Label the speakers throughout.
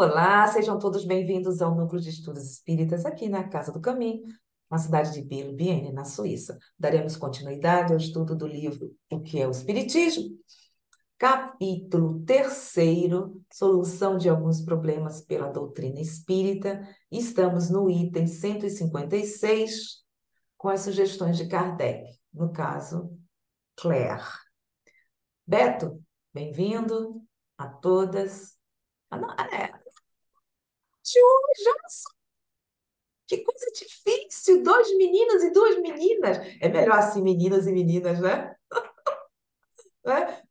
Speaker 1: Olá, sejam todos bem-vindos ao Núcleo de Estudos Espíritas aqui na Casa do Caminho, na cidade de Biel-Bienne, na Suíça. Daremos continuidade ao estudo do livro O que é o Espiritismo? Capítulo terceiro, Solução de alguns problemas pela doutrina espírita. Estamos no item 156, com as sugestões de Kardec, no caso, Claire. Beto, bem-vindo a todas. Ah, não, João, que coisa difícil! Dois meninos e duas meninas. É melhor assim, meninos e meninas, né? Né?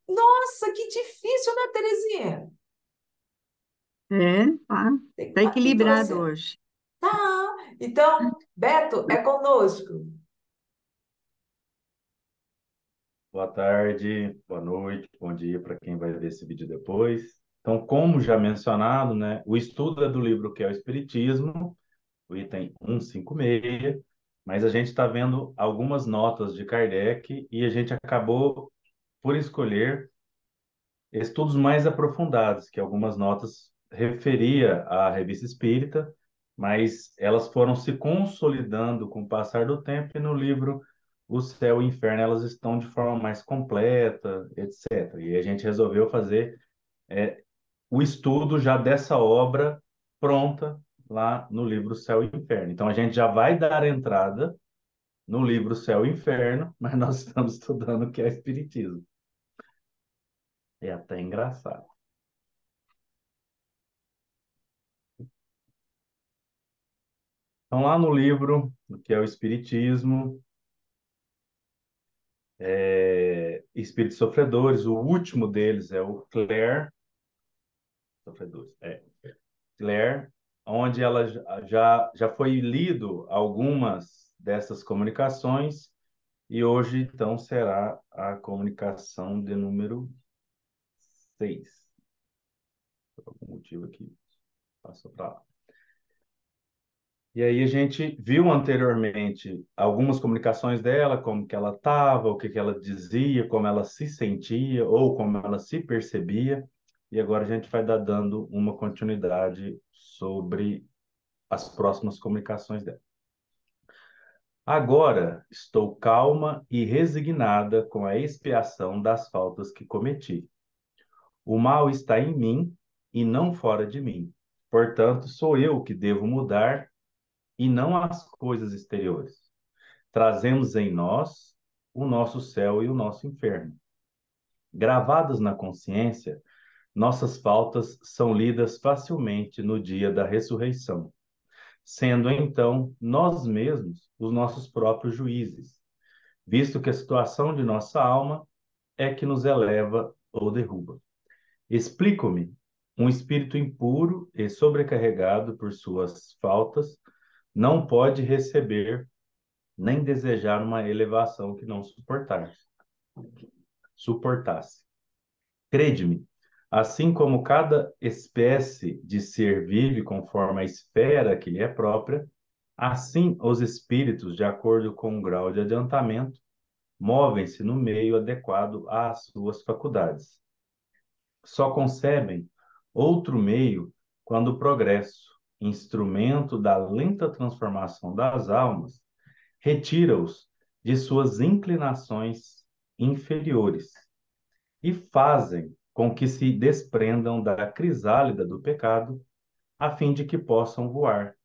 Speaker 1: Nossa, que difícil, né, Terezinha?
Speaker 2: É, tá,
Speaker 1: Tem
Speaker 2: tá
Speaker 1: que
Speaker 2: equilibrado
Speaker 1: torcer.
Speaker 2: hoje.
Speaker 1: Tá. Então, Beto, é conosco.
Speaker 3: Boa tarde, boa noite, bom dia para quem vai ver esse vídeo depois. Então, como já mencionado, né, o estudo é do livro que é o Espiritismo, o item 156, mas a gente está vendo algumas notas de Kardec e a gente acabou por escolher estudos mais aprofundados, que algumas notas referia à Revista Espírita, mas elas foram se consolidando com o passar do tempo e no livro O Céu e o Inferno elas estão de forma mais completa, etc. E a gente resolveu fazer o estudo já dessa obra pronta lá no livro Céu e Inferno. Então a gente já vai dar entrada no livro Céu e Inferno, mas nós estamos estudando o que é Espiritismo. É até engraçado. Então, lá no livro, que é o Espiritismo, Espíritos Sofredores, o último deles é o Claire, Sofredores, Claire, onde ela já foi lido algumas dessas comunicações, e hoje, então, será a comunicação de número 6. Por algum motivo aqui, passou para lá. E aí a gente viu anteriormente algumas comunicações dela, como que ela estava, o que que ela dizia, como ela se sentia ou como ela se percebia. E agora a gente vai dar dando uma continuidade sobre as próximas comunicações dela. Agora estou calma e resignada com a expiação das faltas que cometi. O mal está em mim e não fora de mim. Portanto, sou eu que devo mudar e não as coisas exteriores. Trazemos em nós o nosso céu e o nosso inferno. Gravadas na consciência, nossas faltas são lidas facilmente no dia da ressurreição, sendo então nós mesmos os nossos próprios juízes, visto que a situação de nossa alma é que nos eleva ou derruba. Explico-me. Um espírito impuro e sobrecarregado por suas faltas não pode receber nem desejar uma elevação que não suportasse. Crede-me, assim como cada espécie de ser vive conforme a esfera que lhe é própria, assim os espíritos, de acordo com o grau de adiantamento, movem-se no meio adequado às suas faculdades. Só concebem outro meio quando o progresso, instrumento da lenta transformação das almas, retira-os de suas inclinações inferiores e fazem com que se desprendam da crisálida do pecado, a fim de que possam voar,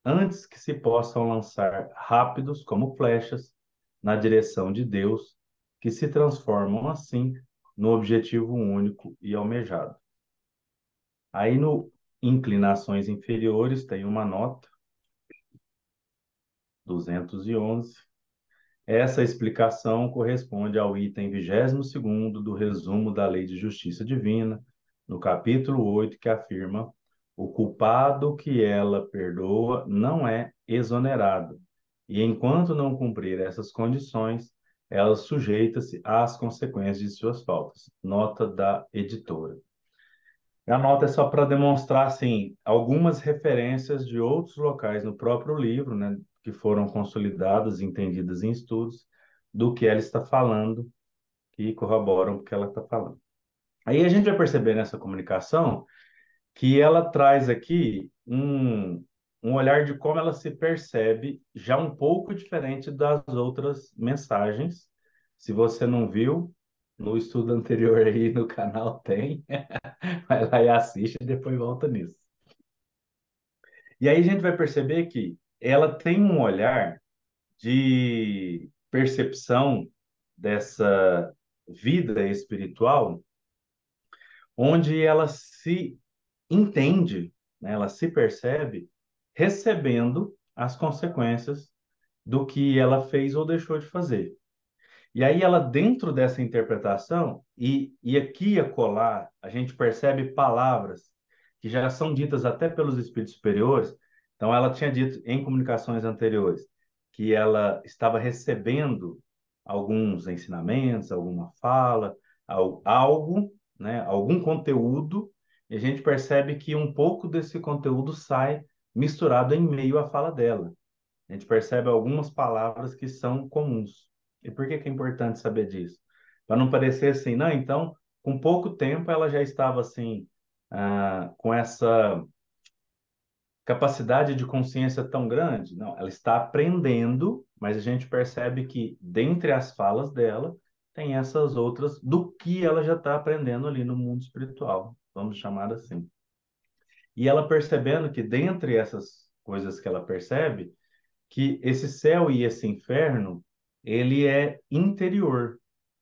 Speaker 3: antes que se possam lançar rápidos como flechas na direção de Deus, que se transformam assim no objetivo único e almejado. Aí no inclinações inferiores tem uma nota 211. Essa explicação corresponde ao item 22º do resumo da Lei de Justiça Divina, no capítulo 8, que afirma: o culpado que ela perdoa não é exonerado, e enquanto não cumprir essas condições, ela sujeita-se às consequências de suas faltas. Nota da editora. A nota é só para demonstrar assim algumas referências de outros locais no próprio livro, né, que foram consolidadas e entendidas em estudos do que ela está falando, que corroboram o que ela está falando. Aí a gente vai perceber nessa comunicação que ela traz aqui um olhar de como ela se percebe, já um pouco diferente das outras mensagens. Se você não viu, no estudo anterior aí no canal tem, vai lá e assiste e depois volta nisso. E aí a gente vai perceber que ela tem um olhar de percepção dessa vida espiritual, onde ela se entende, né, ela se percebe recebendo as consequências do que ela fez ou deixou de fazer. E aí ela, dentro dessa interpretação, e aqui e acolá, a gente percebe palavras que já são ditas até pelos espíritos superiores. Então, ela tinha dito em comunicações anteriores que ela estava recebendo alguns ensinamentos, alguma fala, algo, né, algum conteúdo, e a gente percebe que um pouco desse conteúdo sai misturado em meio à fala dela. A gente percebe algumas palavras que são comuns. E por que que é importante saber disso? Para não parecer assim, não, então, com pouco tempo ela já estava assim, com essa capacidade de consciência tão grande. Não, ela está aprendendo, mas a gente percebe que dentre as falas dela tem essas outras do que ela já está aprendendo ali no mundo espiritual, vamos chamar assim. E ela percebendo que dentre essas coisas que ela percebe, que esse céu e esse inferno, ele é interior.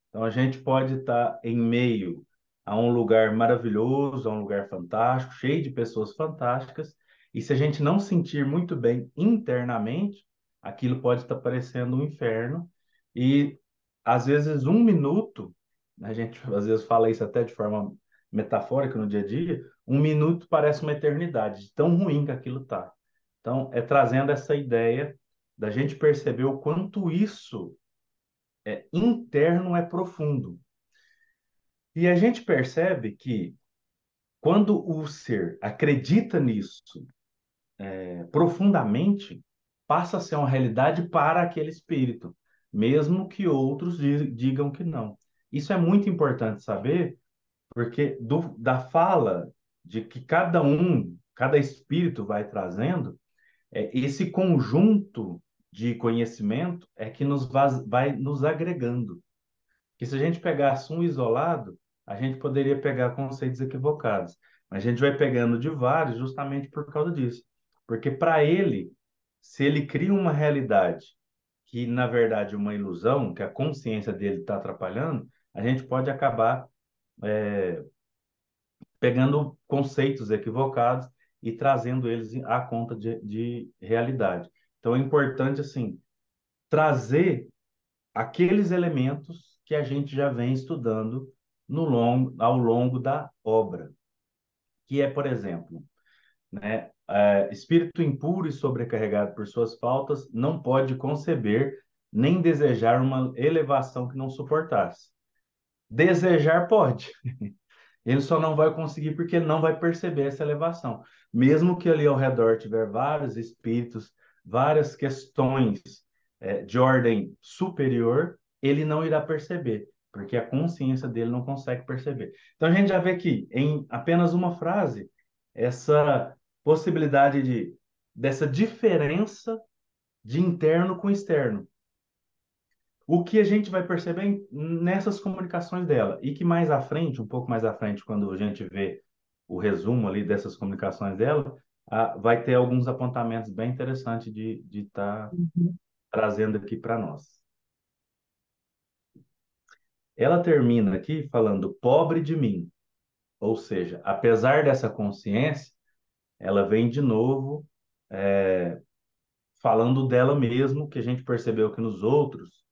Speaker 3: Então a gente pode estar em meio a um lugar maravilhoso, a um lugar fantástico, cheio de pessoas fantásticas, e se a gente não sentir muito bem internamente, aquilo pode estar parecendo um inferno. E às vezes um minuto, a gente às vezes fala isso até de forma metafórica no dia a dia, um minuto parece uma eternidade, de tão ruim que aquilo está. Então, é trazendo essa ideia da gente perceber o quanto isso interno é profundo. E a gente percebe que quando o ser acredita nisso profundamente, passa a ser uma realidade para aquele espírito, mesmo que outros digam que não. Isso é muito importante saber, porque da fala de que cada espírito vai trazendo, esse conjunto de conhecimento é que vai nos agregando. Que se a gente pegasse um isolado, a gente poderia pegar conceitos equivocados. Mas a gente vai pegando de vários justamente por causa disso. Porque para ele, se ele cria uma realidade que, na verdade, é uma ilusão, que a consciência dele está atrapalhando, a gente pode acabar pegando conceitos equivocados e trazendo eles à conta de realidade. Então é importante, assim, trazer aqueles elementos que a gente já vem estudando ao longo da obra, que é, por exemplo, né, espírito impuro e sobrecarregado por suas faltas não pode conceber nem desejar uma elevação que não suportasse. Desejar pode, ele só não vai conseguir porque ele não vai perceber essa elevação. Mesmo que ali ao redor tiver vários espíritos, várias questões de ordem superior, ele não irá perceber, porque a consciência dele não consegue perceber. Então a gente já vê aqui, em apenas uma frase, essa possibilidade dessa diferença de interno com externo. O que a gente vai perceber nessas comunicações dela, e que mais à frente, um pouco mais à frente, quando a gente vê o resumo ali dessas comunicações dela, vai ter alguns apontamentos bem interessantes de estar
Speaker 1: Uhum.
Speaker 3: trazendo aqui para nós. Ela termina aqui falando pobre de mim, ou seja, apesar dessa consciência, ela vem de novo falando dela mesmo, que a gente percebeu que nos outros,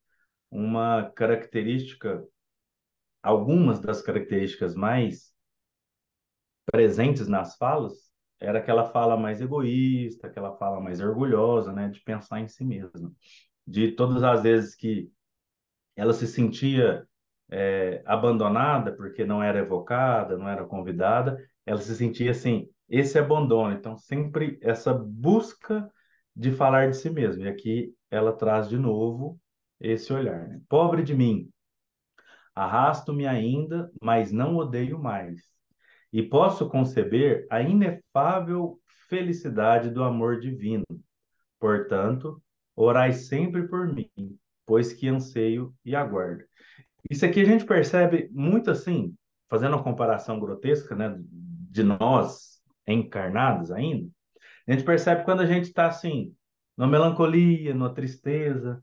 Speaker 3: uma característica, algumas das características mais presentes nas falas, era aquela fala mais egoísta, aquela fala mais orgulhosa, né, de pensar em si mesma. De todas as vezes que ela se sentia abandonada porque não era evocada, não era convidada, ela se sentia assim, esse abandono. Então, sempre essa busca de falar de si mesma. E aqui ela traz de novo esse olhar, né? Pobre de mim, arrasto-me ainda, mas não odeio mais. e posso conceber a inefável felicidade do amor divino. Portanto, orai sempre por mim, pois que anseio e aguardo. Isso aqui a gente percebe muito assim, fazendo uma comparação grotesca, né, de nós encarnados ainda. A gente percebe quando a gente está assim, numa melancolia, numa tristeza.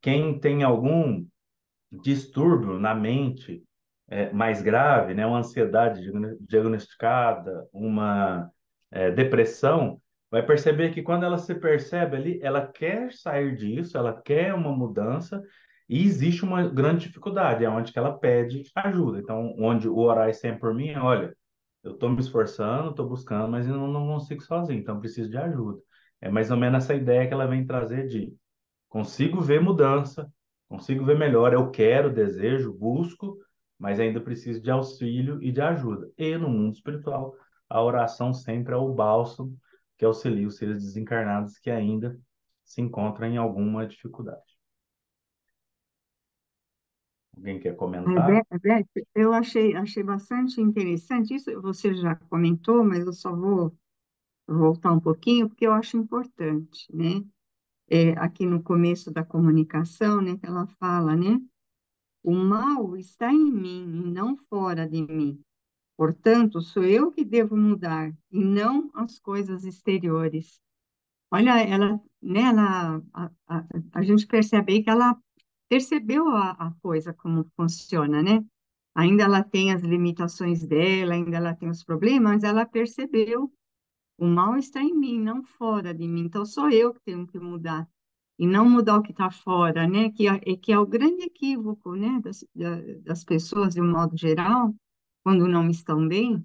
Speaker 3: Quem tem algum distúrbio na mente mais grave, né, uma ansiedade diagnosticada, uma depressão, vai perceber que quando ela se percebe ali, ela quer sair disso, ela quer uma mudança, e existe uma grande dificuldade, é onde que ela pede ajuda. Então, onde o orar é sempre por mim, olha, eu estou me esforçando, estou buscando, mas eu não consigo sozinho, então preciso de ajuda. É mais ou menos essa ideia que ela vem trazer de consigo ver mudança, consigo ver melhor. Eu quero, desejo, busco, mas ainda preciso de auxílio e de ajuda. E no mundo espiritual, a oração sempre é o bálsamo que auxilia os seres desencarnados que ainda se encontram em alguma dificuldade. Alguém quer comentar?
Speaker 2: Beth, eu achei bastante interessante. Isso você já comentou, mas eu só vou voltar um pouquinho, porque eu acho importante, né? Aqui no começo da comunicação, né, que ela fala, né? O mal está em mim e não fora de mim. Portanto, sou eu que devo mudar e não as coisas exteriores. Olha, ela, né, a gente percebe aí que ela percebeu a coisa como funciona, né? Ainda ela tem as limitações dela, ainda ela tem os problemas, mas ela percebeu, o mal está em mim, não fora de mim. Então, sou eu que tenho que mudar. E não mudar o que está fora, né? Que é o grande equívoco, né? Das pessoas, de um modo geral, quando não estão bem,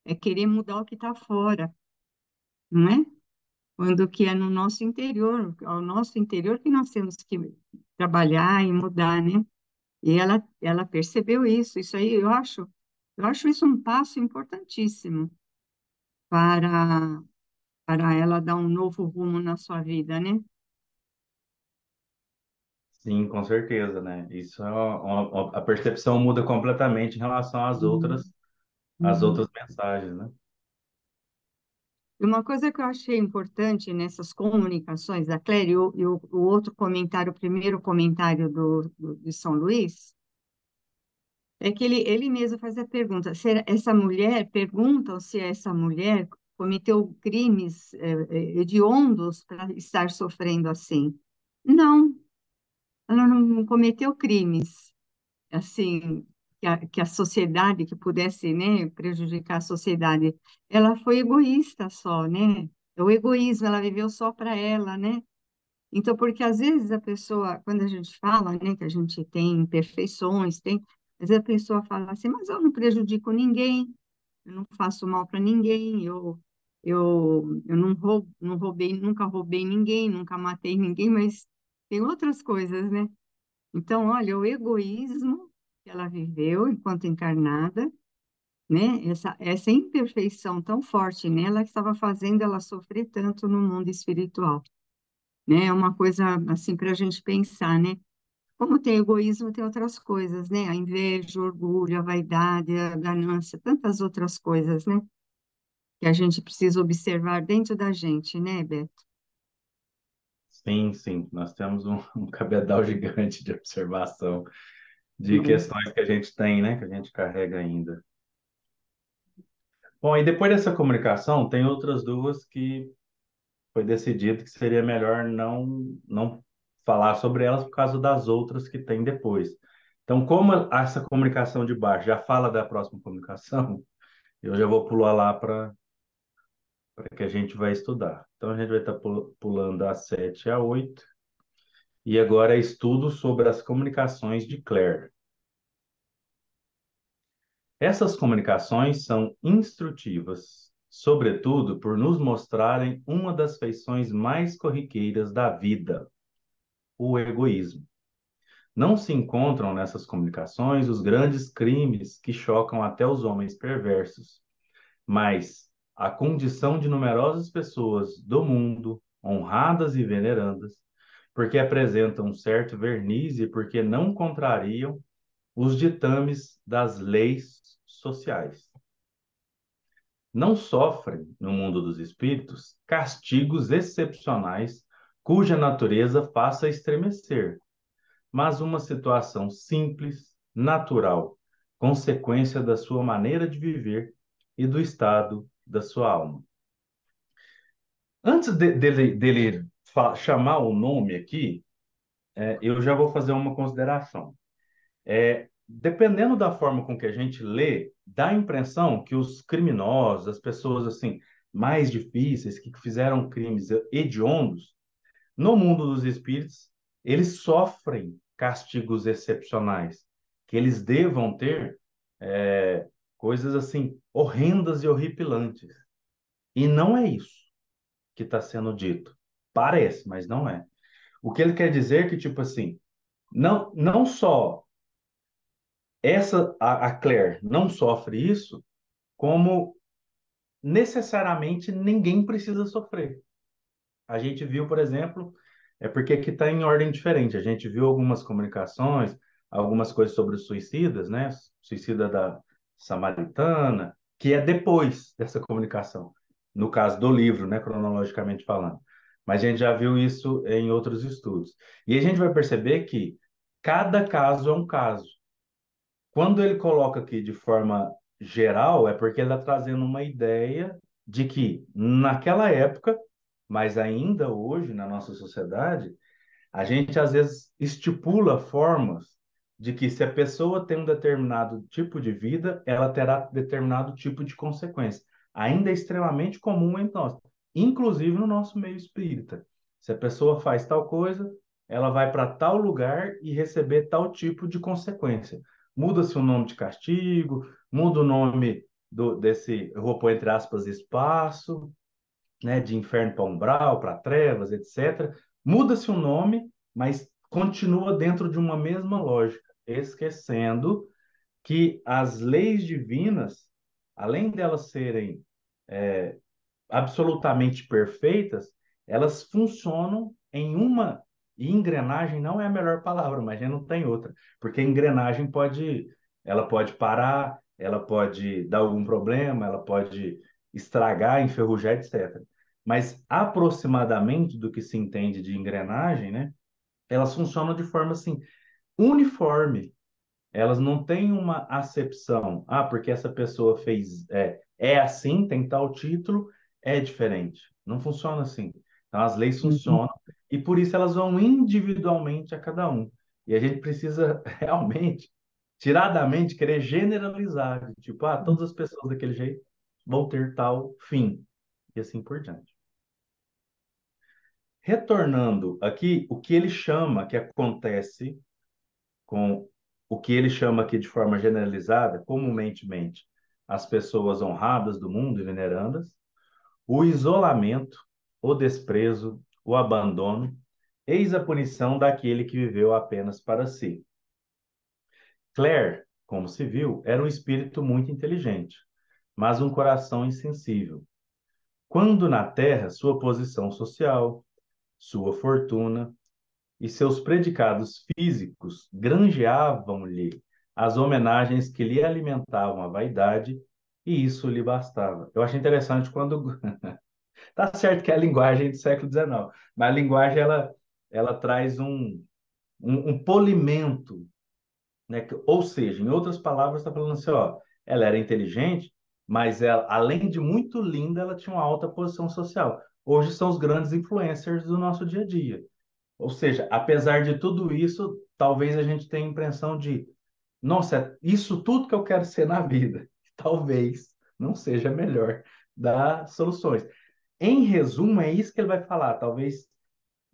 Speaker 2: é querer mudar o que está fora, não é? Quando que é no nosso interior, ao nosso interior que nós temos que trabalhar e mudar, né? E ela percebeu isso aí eu acho isso um passo importantíssimo para, para ela dar um novo rumo na sua vida, né?
Speaker 3: Sim, com certeza, né? Isso é a percepção muda completamente em relação
Speaker 2: Uhum.
Speaker 3: às
Speaker 2: Uhum.
Speaker 3: outras mensagens, né?
Speaker 2: E uma coisa que eu achei importante nessas comunicações da Claire, e o outro comentário, o primeiro comentário de São Luís, é que ele mesmo faz a pergunta, essa mulher, perguntam se essa mulher cometeu crimes hediondos para estar sofrendo assim. Não, ela não cometeu crimes, assim, que a sociedade, que pudesse, né, prejudicar a sociedade. Ela foi egoísta só, né? É o egoísmo, ela viveu só para ela, né? Então, porque às vezes a pessoa, quando a gente fala, né, que a gente tem imperfeições, às vezes a pessoa fala assim, mas eu não prejudico ninguém, eu não faço mal para ninguém, eu não roubei, nunca roubei ninguém, nunca matei ninguém, mas tem outras coisas, né? Então, olha, o egoísmo que ela viveu enquanto encarnada, né? Essa imperfeição tão forte nela que estava fazendo ela sofrer tanto no mundo espiritual, né? É uma coisa assim para a gente pensar, né? Como tem egoísmo, tem outras coisas, né? A inveja, o orgulho, a vaidade, a ganância, tantas outras coisas, né? Que a gente precisa observar dentro da gente, né, Beto?
Speaker 3: Sim, sim, nós temos um cabedal gigante de observação de
Speaker 2: Hum.
Speaker 3: questões que a gente tem, né, que a gente carrega ainda. Bom, e depois dessa comunicação, tem outras duas que foi decidido que seria melhor não falar sobre elas por causa das outras que tem depois. Então, como essa comunicação de baixo já fala da próxima comunicação, eu já vou pular lá para que a gente vai estudar. Então, a gente vai estar pulando a 7 e a 8. E agora é estudo sobre as comunicações de Claire. Essas comunicações são instrutivas, sobretudo por nos mostrarem uma das feições mais corriqueiras da vida, o egoísmo. Não se encontram nessas comunicações os grandes crimes que chocam até os homens perversos, mas a condição de numerosas pessoas do mundo, honradas e venerandas, porque apresentam um certo verniz e porque não contrariam os ditames das leis sociais. não sofrem, no mundo dos espíritos, castigos excepcionais cuja natureza faça estremecer, mas uma situação simples, natural, consequência da sua maneira de viver e do estado da sua alma. Antes dele chamar o nome aqui, eu já vou fazer uma consideração. Dependendo da forma com que a gente lê, dá a impressão que os criminosos, as pessoas assim mais difíceis, que fizeram crimes hediondos, no mundo dos espíritos, eles sofrem castigos excepcionais, que eles devam ter coisas assim horrendas e horripilantes. E não é isso que está sendo dito. Parece, mas não é. O que ele quer dizer é que, tipo assim, não só a Claire não sofre isso, como necessariamente ninguém precisa sofrer. A gente viu, por exemplo, porque aqui está em ordem diferente. A gente viu algumas comunicações, algumas coisas sobre os suicidas, né? Suicida da Samaritana, que é depois dessa comunicação, no caso do livro, né? Cronologicamente falando. Mas a gente já viu isso em outros estudos. E a gente vai perceber que cada caso é um caso. Quando ele coloca aqui de forma geral, é porque ele está trazendo uma ideia de que naquela época, mas ainda hoje na nossa sociedade, a gente às vezes estipula formas de que se a pessoa tem um determinado tipo de vida, ela terá determinado tipo de consequência. Ainda é extremamente comum entre nós, inclusive no nosso meio espírita. Se a pessoa faz tal coisa, ela vai para tal lugar e receber tal tipo de consequência. Muda-se o nome de castigo, muda o nome desse, eu vou pôr entre aspas, espaço, né, de inferno para umbral, para trevas, etc. Muda-se o nome, mas continua dentro de uma mesma lógica, esquecendo que as leis divinas, além delas serem absolutamente perfeitas, elas funcionam em uma. E engrenagem não é a melhor palavra, mas a gente não tem outra, porque engrenagem ela pode parar, ela pode dar algum problema, ela pode estragar, enferrujar, etc. Mas aproximadamente do que se entende de engrenagem, né? Elas funcionam de forma assim uniforme. Elas não têm uma acepção. Ah, porque essa pessoa fez é assim, tem tal título, é diferente. Não funciona assim. Então, as leis
Speaker 2: Uhum.
Speaker 3: funcionam e por isso elas vão individualmente a cada um. E a gente precisa realmente, tirar da mente, querer generalizar. Tipo, todas as pessoas daquele jeito vão ter tal fim. E assim por diante. Retornando aqui, o que ele chama que acontece com o que ele chama aqui de forma generalizada, comumente, as pessoas honradas do mundo e venerandas, o isolamento, o desprezo, o abandono, eis a punição daquele que viveu apenas para si. Claire, como se viu, era um espírito muito inteligente, mas um coração insensível. Quando na Terra, sua posição social, sua fortuna e seus predicados físicos granjeavam-lhe as homenagens que lhe alimentavam a vaidade, e isso lhe bastava. Eu acho interessante quando. Tá certo que é a linguagem do século XIX, mas a linguagem ela traz um polimento, né? Ou seja, em outras palavras, está falando assim, ó, ela era inteligente, mas ela, além de muito linda, ela tinha uma alta posição social. Hoje são os grandes influencers do nosso dia a dia. Ou seja, apesar de tudo isso, talvez a gente tenha a impressão de, nossa, é isso tudo que eu quero ser na vida. Talvez não seja a melhor das soluções. Em resumo, é isso que ele vai falar. Talvez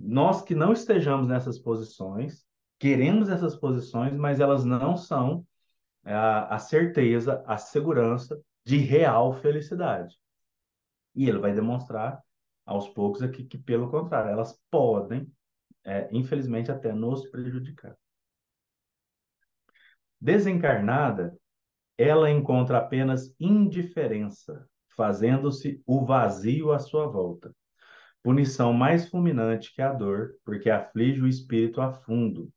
Speaker 3: nós que não estejamos nessas posições, queremos essas posições, mas elas não são a certeza, a segurança de real felicidade. E ele vai demonstrar aos poucos aqui que, pelo contrário, elas podem infelizmente, até nos prejudicar. Desencarnada, ela encontra apenas indiferença, fazendo-se o vazio à sua volta. Punição mais fulminante que a dor, porque aflige o espírito a fundo,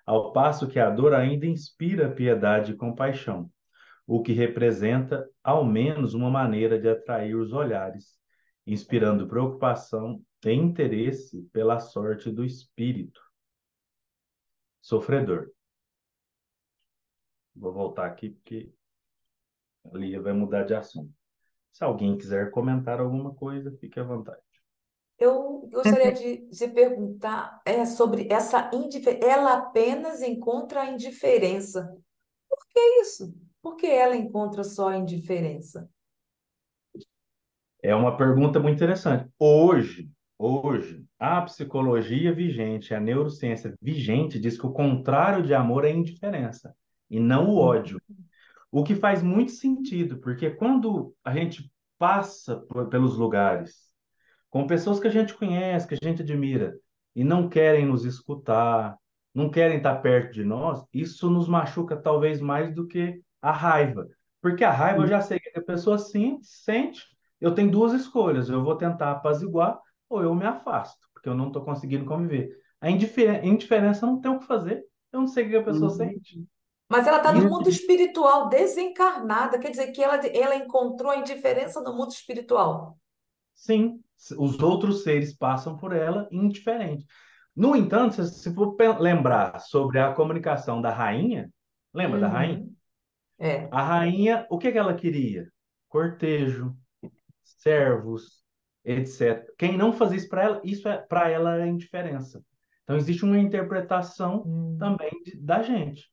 Speaker 3: ao passo que a dor ainda inspira piedade e compaixão. o que representa ao menos uma maneira de atrair os olhares, inspirando preocupação e interesse pela sorte do espírito sofredor. Vou voltar aqui porque a Lia vai mudar de assunto. Se alguém quiser comentar alguma coisa, fique à vontade.
Speaker 1: Eu gostaria de perguntar sobre essa indiferença. Ela apenas encontra a indiferença. Por que isso? Por que ela encontra só a indiferença?
Speaker 3: É uma pergunta muito interessante. Hoje, a psicologia vigente, a neurociência vigente diz que o contrário de amor é indiferença e não o ódio. O que faz muito sentido, porque quando a gente passa pelos lugares com pessoas que a gente conhece, que a gente admira, e não querem nos escutar, não querem estar perto de nós, isso nos machuca talvez mais do que a raiva. Porque a raiva eu já sei que a pessoa sim, sente, eu tenho duas escolhas, eu vou tentar apaziguar ou eu me afasto, porque eu não estou conseguindo conviver. A indiferença não tem o que fazer, eu não sei o que a pessoa sente.
Speaker 1: Mas ela está no mundo
Speaker 2: Uhum.
Speaker 1: espiritual, desencarnada. Quer dizer que ela encontrou a indiferença no mundo espiritual.
Speaker 3: Sim, os outros seres passam por ela indiferente. No entanto, se for lembrar sobre a comunicação da rainha, lembra da rainha?
Speaker 1: Uhum. É.
Speaker 3: A rainha, o que que ela queria? Cortejo, servos, etc. Quem não fazia isso para ela, isso é para ela é indiferença. Então existe uma interpretação
Speaker 1: Hum.
Speaker 3: também da gente,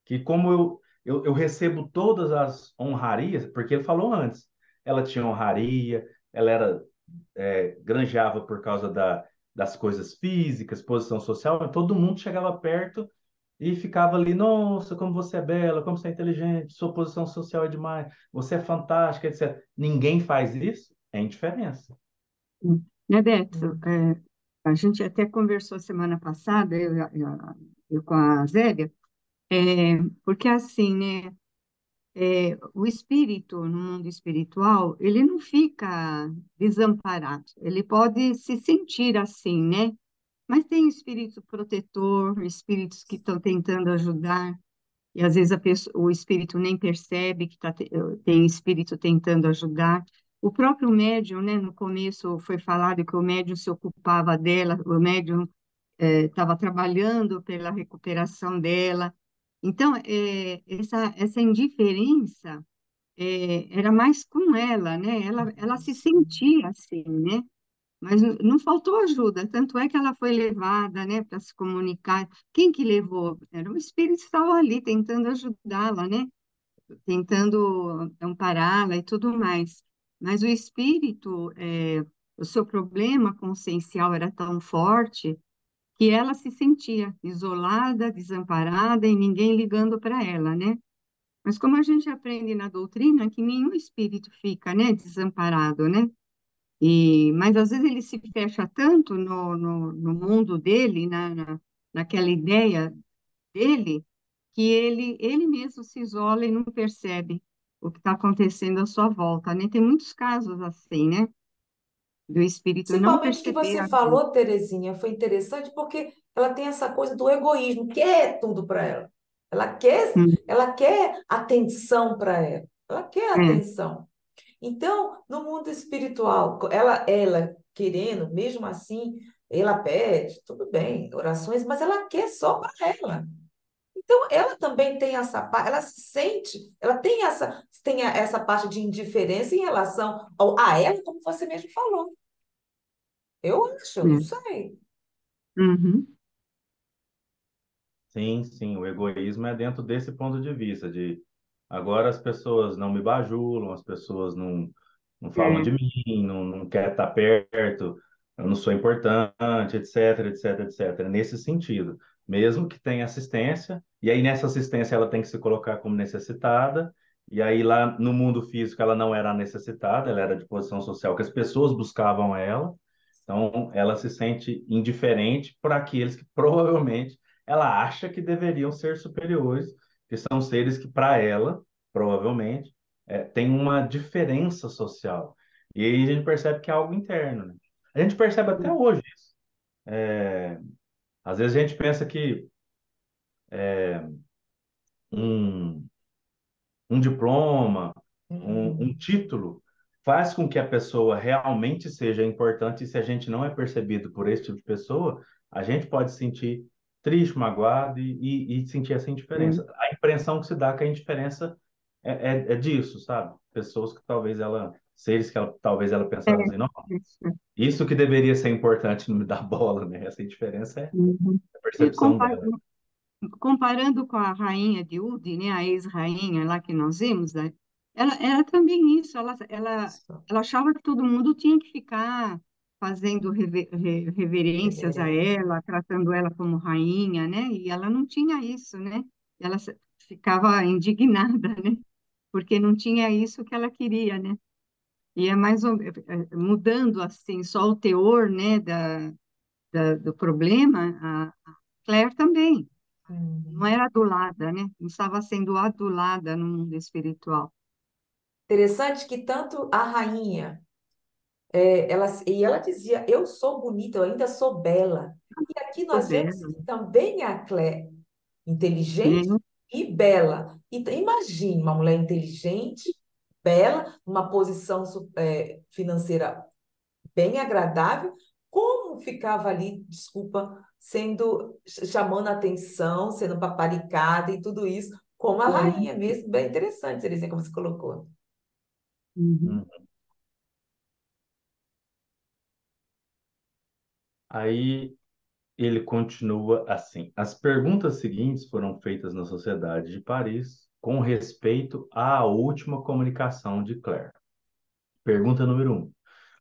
Speaker 3: que como eu recebo todas as honrarias, porque ele falou antes, ela tinha honraria, ela era granjeava por causa das coisas físicas, posição social, e todo mundo chegava perto e ficava ali, nossa, como você é bela, como você é inteligente, sua posição social é demais, você é fantástica, etc. Ninguém faz isso, é indiferença.
Speaker 2: Né, Beto?
Speaker 1: Hum.
Speaker 2: A gente até conversou semana passada, eu com a Zélia, porque assim, né? O espírito, no mundo espiritual, ele não fica desamparado, ele pode se sentir assim, né? Mas tem espírito protetor, espíritos que estão tentando ajudar, e às vezes o espírito nem percebe que tem espírito tentando ajudar. O próprio médium, né? No começo foi falado que o médium se ocupava dela, o médium estava trabalhando pela recuperação dela. Então, essa indiferença era mais com ela, né? Ela se sentia assim, né? Mas não faltou ajuda, tanto é que ela foi levada, né, para se comunicar. Quem que levou? Era o espírito que estava ali tentando ajudá-la, né? Tentando ampará-la e tudo mais. Mas o espírito, o seu problema consciencial era tão forte que ela se sentia isolada, desamparada e ninguém ligando para ela, né? Mas como a gente aprende na doutrina que nenhum espírito fica, né, desamparado, né? Mas às vezes ele se fecha tanto no mundo dele, naquela ideia dele, que ele mesmo se isola e não percebe o que está acontecendo à sua volta, né? Tem muitos casos assim, né? Do espírito não
Speaker 1: Principalmente que
Speaker 2: perceber
Speaker 1: você
Speaker 2: a vida.
Speaker 1: falou, Terezinha, foi interessante porque ela tem essa coisa do egoísmo, que é tudo para ela.
Speaker 2: Hum,
Speaker 1: Ela quer atenção para ela. Ela quer
Speaker 2: É,
Speaker 1: atenção. Então, no mundo espiritual, ela querendo, mesmo assim, ela pede, tudo bem, orações, mas ela quer só para ela. Então, ela também tem essa parte, ela se sente, ela tem essa parte de indiferença em relação a ela, como você mesmo falou. Eu acho, eu não
Speaker 2: é.
Speaker 1: sei.
Speaker 2: Uhum,
Speaker 3: Sim, sim, o egoísmo é dentro desse ponto de vista, de agora as pessoas não me bajulam, as pessoas não falam de
Speaker 2: é,
Speaker 3: mim, não querem estar perto, eu não sou importante, etc, etc, etc. Nesse sentido, mesmo que tenha assistência, e aí nessa assistência ela tem que se colocar como necessitada, e aí lá no mundo físico ela não era necessitada, ela era de posição social que as pessoas buscavam ela, então ela se sente indiferente para aqueles que provavelmente ela acha que deveriam ser superiores, que são seres que, para ela, provavelmente, tem uma diferença social. E aí a gente percebe que é algo interno, né? A gente percebe até hoje isso. Às vezes a gente pensa que um, um diploma, um
Speaker 1: Hum,
Speaker 3: título, faz com que a pessoa realmente seja importante, e se a gente não é percebido por esse tipo de pessoa, a gente pode se sentir triste, magoado e sentir essa indiferença. A impressão que se dá que a indiferença é disso, sabe? Pessoas que talvez ela, seres que talvez ela
Speaker 2: É,
Speaker 3: pensava assim, não,
Speaker 2: isso.
Speaker 3: isso que deveria ser importante não me dá bola, né? Essa indiferença é
Speaker 2: Uhum.
Speaker 3: a
Speaker 2: E
Speaker 3: percepção dela.
Speaker 2: comparando com a rainha de Udi, né, a ex-rainha lá que nós vimos, né, ela era também isso,
Speaker 1: só
Speaker 2: ela achava que todo mundo tinha que ficar fazendo reverências a
Speaker 1: reverência.
Speaker 2: ela, tratando ela como rainha, né, e ela não tinha isso, né, ela ficava indignada, né, porque não tinha isso que ela queria, né, e é mais mudando assim só o teor, né, do problema, a Claire também não
Speaker 1: Uhum.
Speaker 2: era adulada, né? Não estava sendo adulada no mundo espiritual.
Speaker 1: Interessante que tanto a rainha, ela dizia, eu sou bonita, eu ainda sou bela. E aqui
Speaker 2: Sou
Speaker 1: nós vemos
Speaker 2: bela,
Speaker 1: que também a Clé, inteligente
Speaker 2: né?
Speaker 1: e bela. Então, imagine uma mulher inteligente, bela, uma posição financeira bem agradável, como ficava ali, desculpa, chamando a atenção, sendo paparicada e tudo isso, como a rainha mesmo, bem interessante, Terezinha, como você colocou.
Speaker 2: Uhum.
Speaker 3: Hum. Aí ele continua assim: as perguntas seguintes foram feitas na Sociedade de Paris com respeito à última comunicação de Claire. Pergunta número um: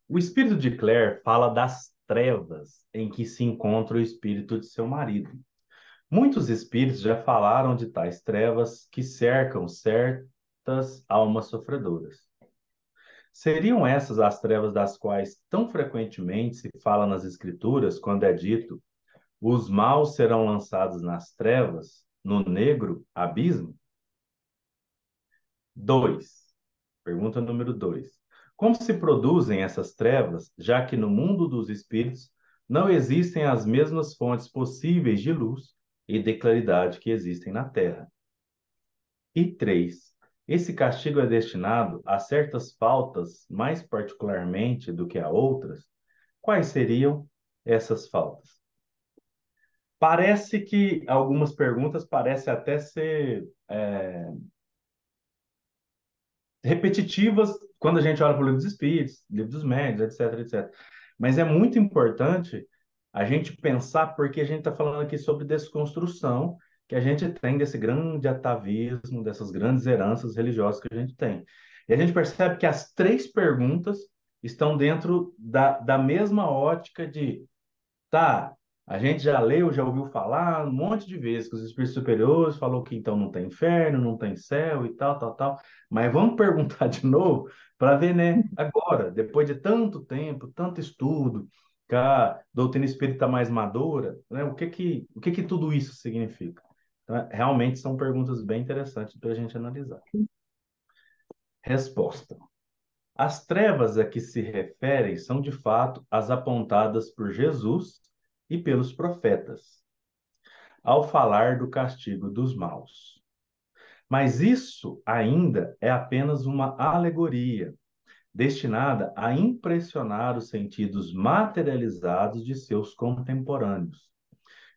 Speaker 3: o espírito de Claire fala das trevas em que se encontra o espírito de seu marido. Muitos espíritos já falaram de tais trevas que cercam certas almas sofredoras. Seriam essas as trevas das quais tão frequentemente se fala nas Escrituras, quando é dito: os maus serão lançados nas trevas, no negro abismo? 2. Pergunta número 2. Como se produzem essas trevas, já que no mundo dos espíritos não existem as mesmas fontes possíveis de luz e de claridade que existem na Terra? E 3. Esse castigo é destinado a certas faltas mais particularmente do que a outras? Quais seriam essas faltas? Parece que algumas perguntas parecem até ser repetitivas quando a gente olha para o livro dos Espíritos, livro dos Médiuns, etc, etc. Mas é muito importante a gente pensar, porque a gente está falando aqui sobre desconstrução que a gente tem desse grande atavismo, dessas grandes heranças religiosas que a gente tem. E a gente percebe que as três perguntas estão dentro da mesma ótica de tá, a gente já leu, já ouviu falar um monte de vezes que os espíritos superiores falou que então não tem inferno, não tem céu e tal, tal, tal. Mas vamos perguntar de novo para ver, né, agora, depois de tanto tempo, tanto estudo, que a doutrina espírita mais madura, né, o que que tudo isso significa? Então, realmente são perguntas bem interessantes para a gente analisar. Resposta. As trevas a que se referem são, de fato, as apontadas por Jesus e pelos profetas, ao falar do castigo dos maus. Mas isso ainda é apenas uma alegoria, destinada a impressionar os sentidos materializados de seus contemporâneos,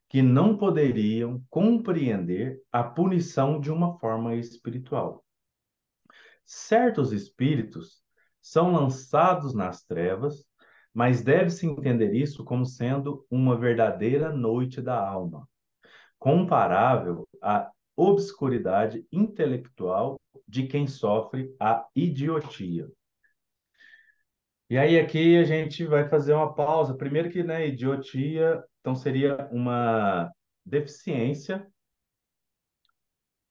Speaker 3: que não poderiam compreender a punição de uma forma espiritual. Certos espíritos são lançados nas trevas, mas deve-se entender isso como sendo uma verdadeira noite da alma, comparável à obscuridade intelectual de quem sofre a idiotia. E aí aqui a gente vai fazer uma pausa. Primeiro que, né, idiotia, então seria uma deficiência,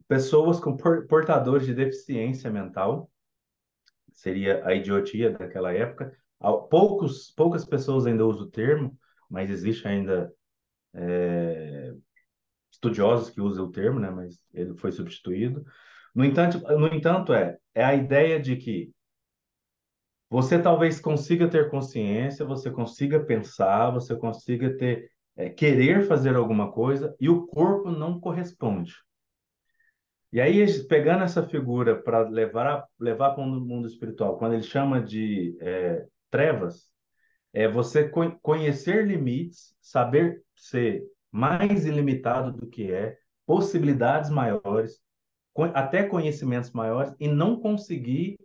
Speaker 3: pessoas com portadores de deficiência mental, seria a idiotia daquela época. Poucas pessoas ainda usam o termo, mas existe ainda estudiosos que usam o termo, né? Mas ele foi substituído. No entanto, é a ideia de que você talvez consiga ter consciência, você consiga pensar, você consiga querer fazer alguma coisa e o corpo não corresponde. E aí, pegando essa figura para levar para o mundo espiritual, quando ele chama de trevas, é você conhecer limites, saber ser mais ilimitado do que é, possibilidades maiores, até conhecimentos maiores, e não conseguir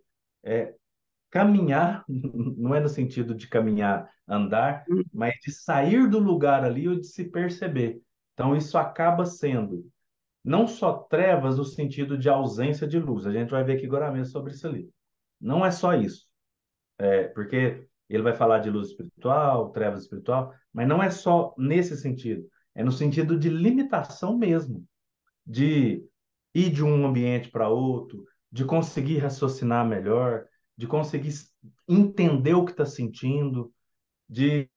Speaker 3: caminhar, não é no sentido de caminhar, andar, mas de sair do lugar ali ou de se perceber. Então, isso acaba sendo não só trevas no sentido de ausência de luz. A gente vai ver aqui agora mesmo sobre isso ali. Não é só isso, porque ele vai falar de luz espiritual, trevas espiritual, mas não é só nesse sentido. É no sentido de limitação mesmo, de ir de um ambiente para outro, de conseguir raciocinar melhor, de conseguir entender o que está sentindo, de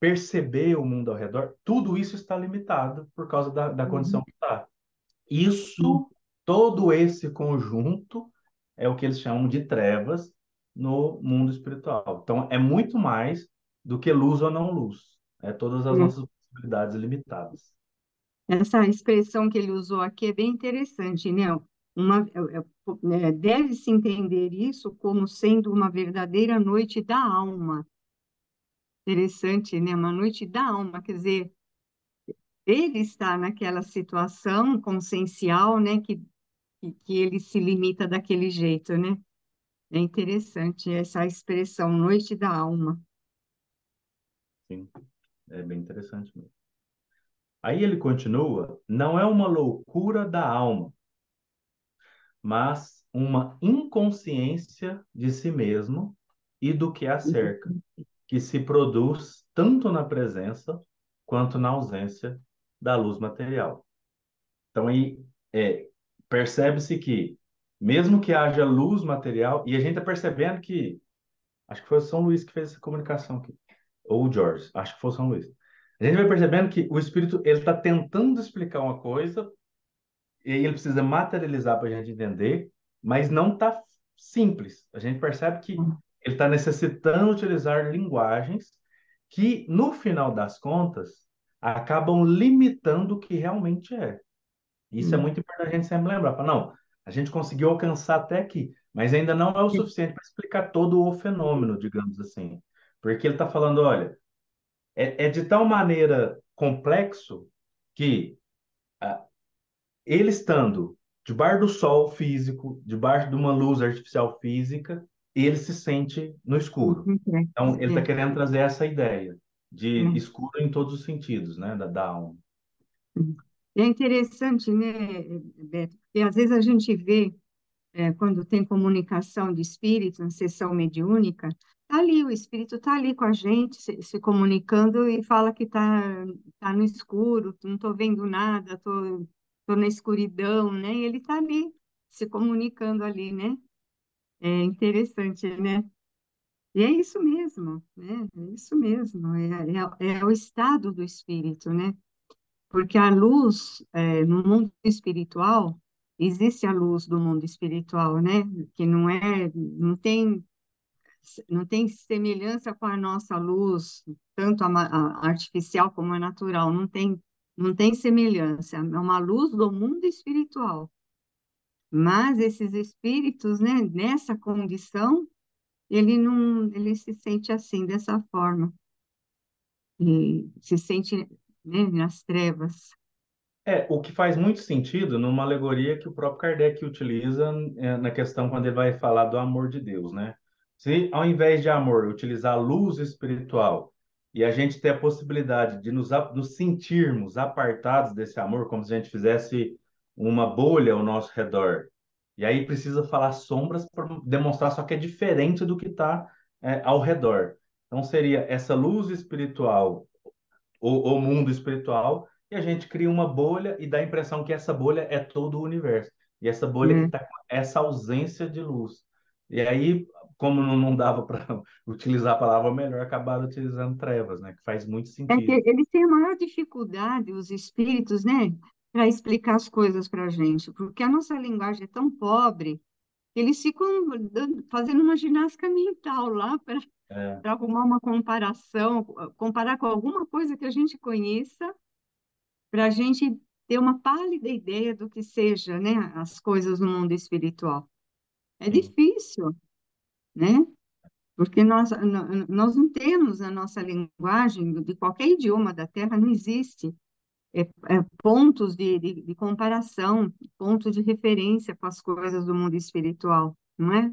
Speaker 3: perceber o mundo ao redor. Tudo isso está limitado por causa da condição
Speaker 2: Uhum.
Speaker 3: que está. Isso, todo esse conjunto é o que eles chamam de trevas no mundo espiritual. Então, é muito mais do que luz ou não luz. É todas as
Speaker 2: Uhum.
Speaker 3: nossas possibilidades limitadas.
Speaker 2: Essa expressão que ele usou aqui é bem interessante, né? Deve-se entender isso como sendo uma verdadeira noite da alma. Interessante, né? Uma noite da alma, quer dizer, ele está naquela situação consciencial, né? Que ele se limita daquele jeito, né? É interessante essa expressão, noite da alma.
Speaker 3: Sim, é bem interessante mesmo. Aí ele continua, não é uma loucura da alma, mas uma inconsciência de si mesmo e do que a cerca, que se produz tanto na presença quanto na ausência da luz material. Então aí é, percebe-se que mesmo que haja luz material, e a gente está percebendo que acho que foi o São Luís que fez essa comunicação aqui, ou o George, acho que foi o São Luís. A gente vai percebendo que o espírito ele está tentando explicar uma coisa e aí ele precisa materializar para a gente entender, mas não está simples. A gente percebe que ele está necessitando utilizar linguagens que, no final das contas, acabam limitando o que realmente é. Isso é muito importante a gente sempre lembrar. Fala, não, a gente conseguiu alcançar até aqui, mas ainda não é o suficiente para explicar todo o fenômeno, digamos assim. Porque ele está falando, olha, é de tal maneira complexo que ele estando debaixo do sol físico, debaixo de uma luz artificial física, ele se sente no escuro. Então, ele está querendo trazer essa ideia de escuro em todos os sentidos, né, da alma.
Speaker 2: É interessante, né, Beto? Porque às vezes a gente vê, quando tem comunicação de espírito, na sessão mediúnica, tá ali, o espírito está ali com a gente, se comunicando e fala que tá no escuro, não estou vendo nada, tô na escuridão, né? E ele está ali, se comunicando ali, né? É interessante, né? E é isso mesmo, né? É isso mesmo, é o estado do espírito, né? Porque a luz, no mundo espiritual, existe a luz do mundo espiritual, né? Que não tem semelhança com a nossa luz, tanto a artificial como a natural, não tem semelhança, é uma luz do mundo espiritual. Mas esses espíritos, né, nessa condição, ele se sente assim, dessa forma, e se sente, né, nas trevas.
Speaker 3: O que faz muito sentido numa alegoria que o próprio Kardec utiliza na questão quando ele vai falar do amor de Deus, né? Se ao invés de amor utilizar a luz espiritual e a gente ter a possibilidade de nos sentirmos apartados desse amor, como se a gente fizesse uma bolha ao nosso redor, e aí precisa falar sombras para demonstrar só que é diferente do que está ao redor. Então seria essa luz espiritual o mundo espiritual e a gente cria uma bolha e dá a impressão que essa bolha é todo o universo. E essa bolha que
Speaker 2: Né?
Speaker 3: está com essa ausência de luz. E aí, como não dava para utilizar a palavra melhor, acabaram utilizando trevas, né? Que faz muito
Speaker 2: É que
Speaker 3: sentido.
Speaker 2: eles têm a maior dificuldade, os espíritos, né, para explicar as coisas para a gente, porque a nossa linguagem é tão pobre que eles ficam fazendo uma ginástica mental lá para
Speaker 3: É,
Speaker 2: arrumar uma comparação, comparar com alguma coisa que a gente conheça, para a gente ter uma pálida ideia do que seja, né, as coisas no mundo espiritual. É
Speaker 3: Sim.
Speaker 2: difícil, né? Porque nós não temos a nossa linguagem, de qualquer idioma da Terra, não existe pontos de comparação, pontos de referência com as coisas do mundo espiritual, não é?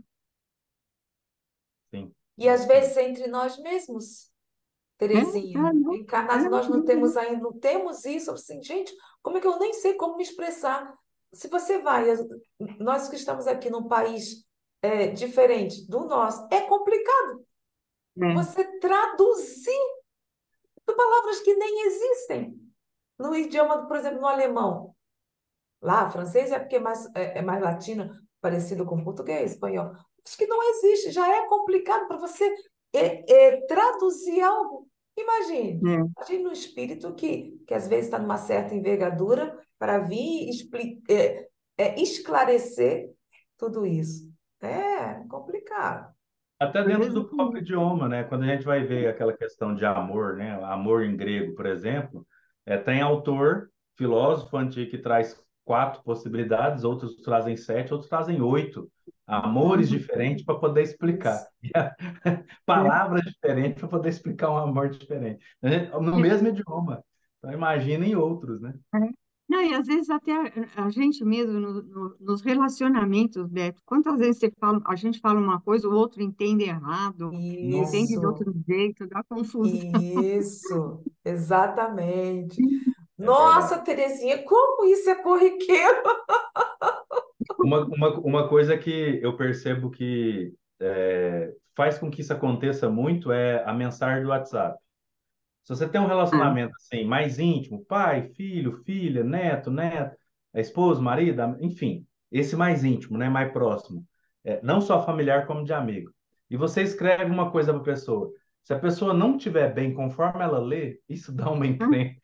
Speaker 3: Sim,
Speaker 1: E às
Speaker 3: sim.
Speaker 1: vezes entre nós mesmos,
Speaker 2: É,
Speaker 1: Terezinha,
Speaker 2: não,
Speaker 1: encarnados, nós não temos ainda, não temos isso. Assim, gente, como é que eu nem sei como me expressar? Se você vai, nós que estamos aqui num país diferente do nosso, é complicado
Speaker 2: é,
Speaker 1: você traduzir palavras que nem existem no idioma, por exemplo, no alemão. Lá, francês é porque é mais latino, parecido com português, espanhol. Acho que não existe, já é complicado para você traduzir algo.
Speaker 2: é.
Speaker 1: Imagine no espírito que às vezes está numa certa envergadura para vir esclarecer tudo isso. É complicado.
Speaker 3: Até dentro do próprio
Speaker 2: Exatamente.
Speaker 3: idioma, né? Quando a gente vai ver aquela questão de amor, né? Amor em grego, por exemplo, tem autor, filósofo antigo que traz 4 possibilidades, outros trazem 7, outros trazem 8 amores
Speaker 2: Uhum.
Speaker 3: diferentes para poder explicar.
Speaker 1: Isso.
Speaker 2: É,
Speaker 3: Palavras diferentes para poder explicar um amor diferente. No
Speaker 2: é,
Speaker 3: mesmo idioma. Então, imagina em outros, né?
Speaker 2: é. Não, e às vezes até a gente mesmo nos relacionamentos, Beto, quantas vezes a gente fala uma coisa, o outro entende errado, entende de
Speaker 1: Isso.
Speaker 2: outro jeito, dá confusão.
Speaker 1: Isso. Exatamente.
Speaker 3: É verdade.
Speaker 1: Nossa, Terezinha, como isso é corriqueiro!
Speaker 3: Uma coisa que eu percebo que faz com que isso aconteça muito é a mensagem do WhatsApp. Se você tem um
Speaker 2: Ah,
Speaker 3: relacionamento assim mais íntimo, pai, filho, filha, neto, neta, esposo, marido, enfim, esse mais íntimo, né, mais próximo, não só familiar como de amigo. E você escreve uma coisa para a pessoa. Se a pessoa não estiver bem conforme ela lê, isso dá uma
Speaker 2: ah,
Speaker 3: encrenca.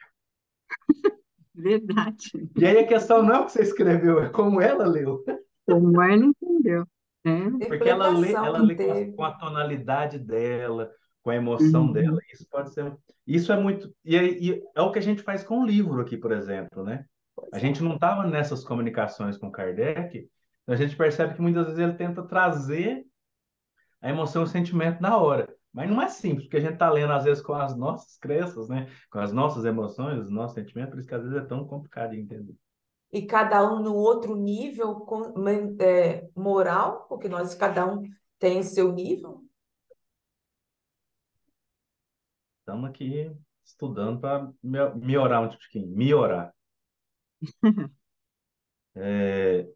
Speaker 2: verdade.
Speaker 3: E aí a questão não é o que você escreveu, é como ela leu.
Speaker 2: Como ela entendeu, né?
Speaker 3: Porque
Speaker 1: Interpretação
Speaker 3: ela
Speaker 1: que
Speaker 3: lê com
Speaker 1: teve.
Speaker 3: a tonalidade dela, com a emoção dela.
Speaker 2: Uhum.
Speaker 3: Isso pode ser. Isso é muito. E é o que a gente faz com o livro aqui, por exemplo, né? A
Speaker 1: Pois é.
Speaker 3: gente não estava nessas comunicações com Kardec, então a gente percebe que muitas vezes ele tenta trazer a emoção e o sentimento na hora. Mas não é simples, porque a gente está lendo, às vezes, com as nossas crenças, né? Com as nossas emoções, os nossos sentimentos, por isso que às vezes é tão complicado de entender.
Speaker 1: E cada um no outro nível moral, porque nós cada um tem o seu nível.
Speaker 3: Estamos aqui estudando para melhorar um tiquinho, melhorar. É,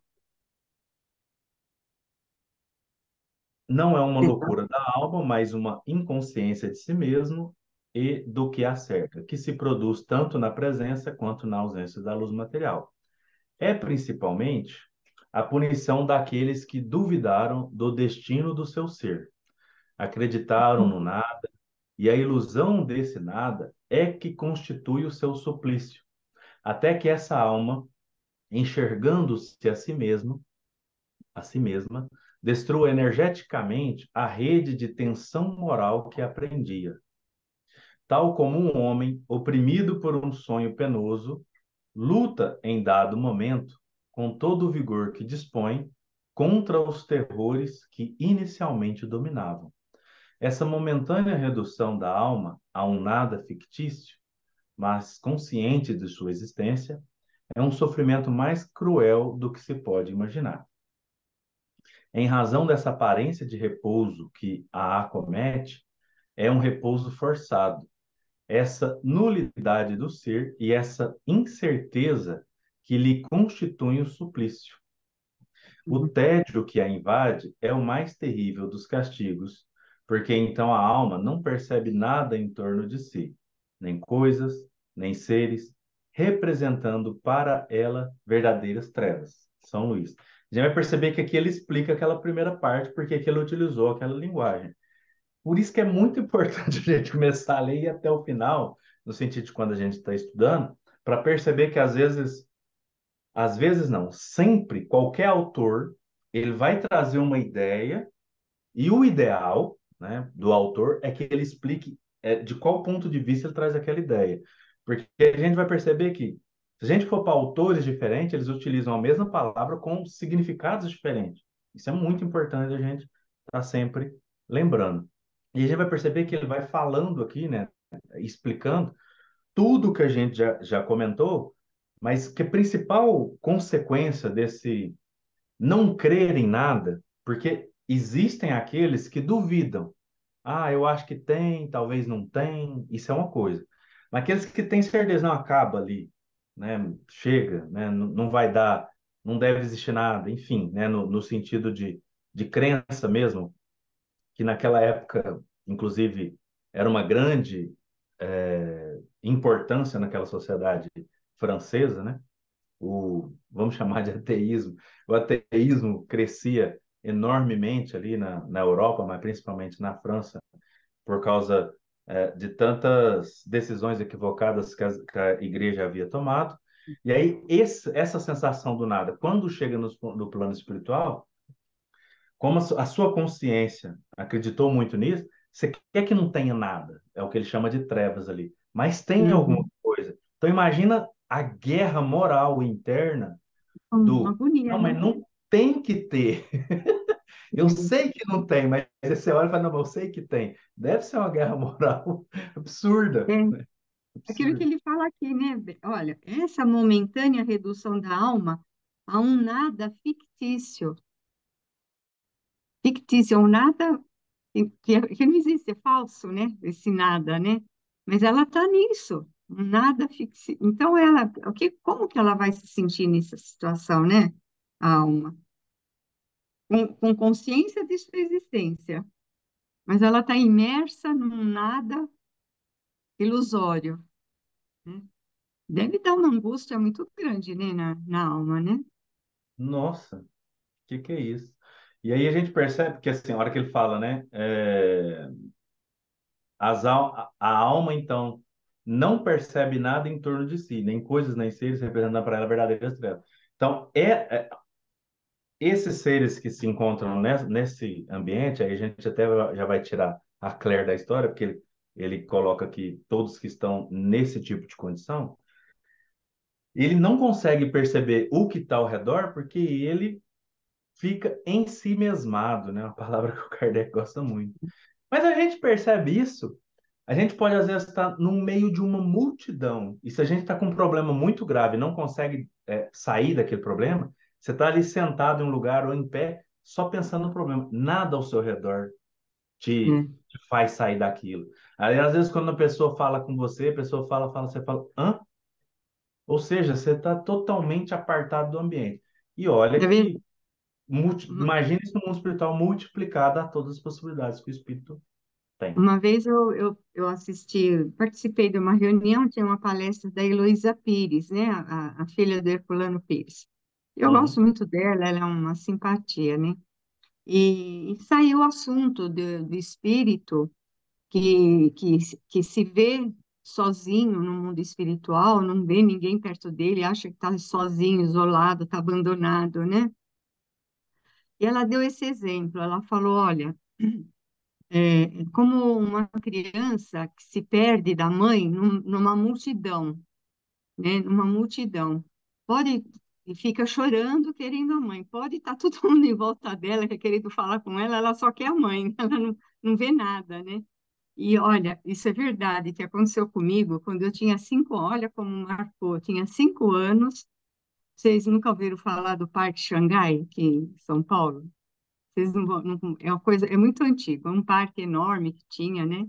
Speaker 3: não é uma
Speaker 2: Então,
Speaker 3: loucura da alma, mas uma inconsciência de si mesmo e do que há cerca, que se produz tanto na presença quanto na ausência da luz material. É principalmente a punição daqueles que duvidaram do destino do seu ser, acreditaram no nada, e a ilusão desse nada é que constitui o seu suplício, até que essa alma, enxergando-se a si mesma, destrua energeticamente a rede de tensão moral que aprendia. Tal como um homem oprimido por um sonho penoso, luta em dado momento, com todo o vigor que dispõe, contra os terrores que inicialmente dominavam. Essa momentânea redução da alma a um nada fictício, mas consciente de sua existência, é um sofrimento mais cruel do que se pode imaginar. Em razão dessa aparência de repouso que a acomete, é um repouso forçado. Essa nulidade do ser e essa incerteza que lhe constituem o suplício. O
Speaker 2: uhum,
Speaker 3: tédio que a invade é o mais terrível dos castigos, porque então a alma não percebe nada em torno de si, nem coisas, nem seres, representando para ela verdadeiras trevas. São Luís. A gente vai perceber que aqui ele explica aquela primeira parte, porque aqui ele utilizou aquela linguagem. Por isso que é muito importante a gente começar a ler e ir até o final, no sentido de quando a gente está estudando, para perceber que às vezes não, sempre, qualquer autor, ele vai trazer uma ideia e o ideal, né, do autor é que ele explique de qual ponto de vista ele traz aquela ideia. Porque a gente vai perceber que Se a gente for para autores diferentes, eles utilizam a mesma palavra com significados diferentes. Isso é muito importante a gente estar sempre lembrando. E a gente vai perceber que ele vai falando aqui, né, explicando tudo que a gente já comentou, mas que a principal consequência desse não crer em nada, porque existem aqueles que duvidam. Ah, eu acho que tem, talvez não tem, isso é uma coisa. Mas aqueles que têm certeza, não acaba ali, né? Chega, né? Não vai dar, não deve existir nada, enfim, né? No sentido de crença mesmo, que naquela época, inclusive, era uma grande importância naquela sociedade francesa, né? Vamos chamar de ateísmo. O ateísmo crescia enormemente ali na Europa, mas principalmente na França, por causa de tantas decisões equivocadas que a igreja havia tomado. E aí, essa sensação do nada, quando chega no plano espiritual, como a sua consciência acreditou muito nisso, você quer que não tenha nada, é o que ele chama de trevas ali, mas tem alguma
Speaker 2: Uhum.
Speaker 3: coisa. Então, imagina a guerra moral interna
Speaker 2: Uma
Speaker 3: do,
Speaker 2: agonia,
Speaker 3: não,
Speaker 2: né?
Speaker 3: mas não tem que ter. Eu sei que não tem, mas você olha e fala, não, mas eu sei que tem. Deve ser uma guerra moral absurda,
Speaker 2: É,
Speaker 3: né?
Speaker 2: aquilo que
Speaker 3: Absurda.
Speaker 2: ele fala aqui, né? Olha, essa momentânea redução da alma a um nada fictício. Fictício, um nada que não existe, é falso, né? Esse nada, né? Mas ela está nisso, um nada fictício. Então, como que ela vai se sentir nessa situação, né? A alma. Com consciência de sua existência. Mas ela está imersa num nada ilusório, né? Deve dar uma angústia muito grande, né, na alma, né?
Speaker 3: Nossa, o que é isso? E aí a gente percebe que, assim, a hora que ele fala, né? A alma, então, não percebe nada em torno de si, nem coisas, nem seres, representando para ela verdadeiras trevas. Então, esses seres que se encontram nesse ambiente, aí a gente até já vai tirar a Claire da história, porque ele coloca aqui todos que estão nesse tipo de condição, ele não consegue perceber o que está ao redor, porque ele fica em si mesmado, né? Uma palavra que o Kardec gosta muito. Mas a gente percebe isso, a gente pode às vezes estar no meio de uma multidão, e se a gente está com um problema muito grave e não consegue sair daquele problema, você está ali sentado em um lugar ou em pé, só pensando no problema. Nada ao seu redor te,
Speaker 2: É.
Speaker 3: te faz sair daquilo. Aí, às vezes, quando a pessoa fala com você, a pessoa fala, você fala, hã? Ou seja, você está totalmente apartado do ambiente. E olha
Speaker 2: É ver-
Speaker 3: que,
Speaker 2: uma,
Speaker 3: imagine isso no mundo espiritual multiplicado a todas as possibilidades que o espírito tem.
Speaker 2: uma vez eu participei de uma reunião, tinha uma palestra da Heloísa Pires, né? A filha do Herculano Pires. Eu gosto
Speaker 3: Uhum.
Speaker 2: muito dela, ela é uma simpatia, né? E saiu o assunto do espírito que se vê sozinho no mundo espiritual, não vê ninguém perto dele, acha que está sozinho, isolado, está abandonado, né? E ela deu esse exemplo, ela falou, olha, como uma criança que se perde da mãe numa multidão, né? Numa multidão. Pode e fica chorando, querendo a mãe. Pode estar todo mundo em volta dela, que é querendo falar com ela, ela só quer a mãe, ela não vê nada, né? E olha, isso é verdade, que aconteceu comigo quando eu tinha 5, olha como marcou, eu tinha 5 anos. Vocês nunca ouviram falar do Parque Xangai, aqui em São Paulo? Vocês é uma coisa, é muito antigo, é um parque enorme que tinha, né?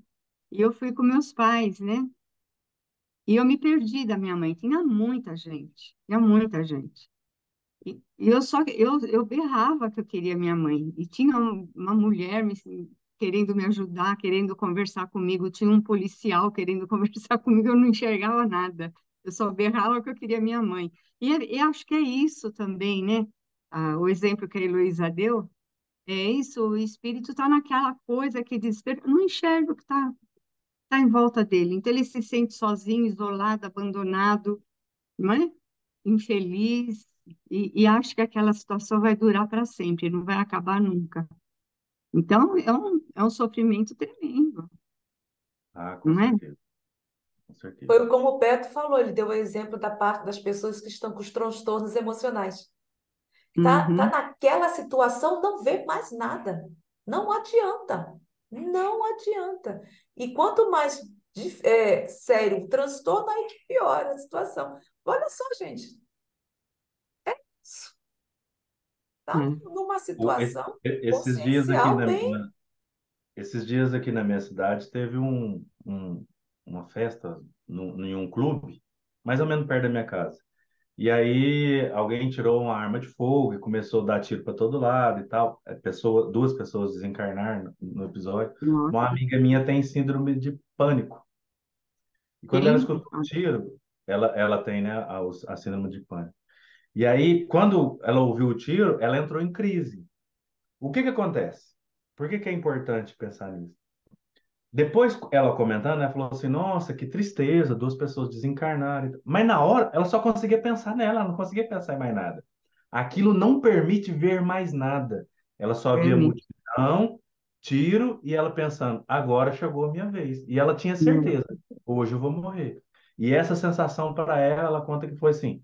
Speaker 2: E eu fui com meus pais, né? E eu me perdi da minha mãe, tinha muita gente. E eu berrava que eu queria minha mãe. E tinha uma mulher querendo me ajudar, querendo conversar comigo. Tinha um policial querendo conversar comigo. Eu não enxergava nada. Eu só berrava que eu queria minha mãe. E acho que é isso também, né? Ah, o exemplo que a Heloísa deu é isso. O espírito está naquela coisa que desespera. Eu não enxerga o que tá em volta dele. Então ele se sente sozinho, isolado, abandonado, não é? Infeliz, e acho que aquela situação vai durar para sempre, não vai acabar nunca. Então, é um sofrimento tremendo,
Speaker 3: Ah, com
Speaker 2: não é?
Speaker 3: certeza, com certeza.
Speaker 1: Foi como o Beto falou, ele deu o exemplo da parte das pessoas que estão com os transtornos emocionais. Tá
Speaker 2: Uhum.
Speaker 1: naquela situação, não vê mais nada. Não adianta. Não adianta. E quanto mais sério o transtorno, aí que piora a situação. Olha só, gente,
Speaker 2: É.
Speaker 1: tá numa
Speaker 3: O-
Speaker 1: situação
Speaker 3: esses dias aqui
Speaker 1: consciencial bem.
Speaker 3: esses dias aqui na minha cidade teve uma festa em um clube, mais ou menos perto da minha casa. E aí alguém tirou uma arma de fogo e começou a dar tiro para todo lado e tal. Duas pessoas desencarnaram no episódio. Uma
Speaker 2: Nossa,
Speaker 3: amiga minha tem síndrome de pânico. E quando ela
Speaker 2: tem?
Speaker 3: escutou o tiro, ela tem, né, a síndrome de pânico. E aí, quando ela ouviu o tiro, ela entrou em crise. O que que acontece? Por que que é importante pensar nisso? Depois, ela comentando, ela falou assim: Nossa, que tristeza, duas pessoas desencarnaram. Mas na hora, ela só conseguia pensar nela, ela não conseguia pensar em mais nada. Aquilo não permite ver mais nada. Ela só via
Speaker 2: Permite.
Speaker 3: multidão, tiro, e ela pensando: Agora chegou a minha vez. E ela tinha
Speaker 2: Hum.
Speaker 3: certeza: Hoje eu vou morrer. E essa sensação para ela, ela conta que foi assim.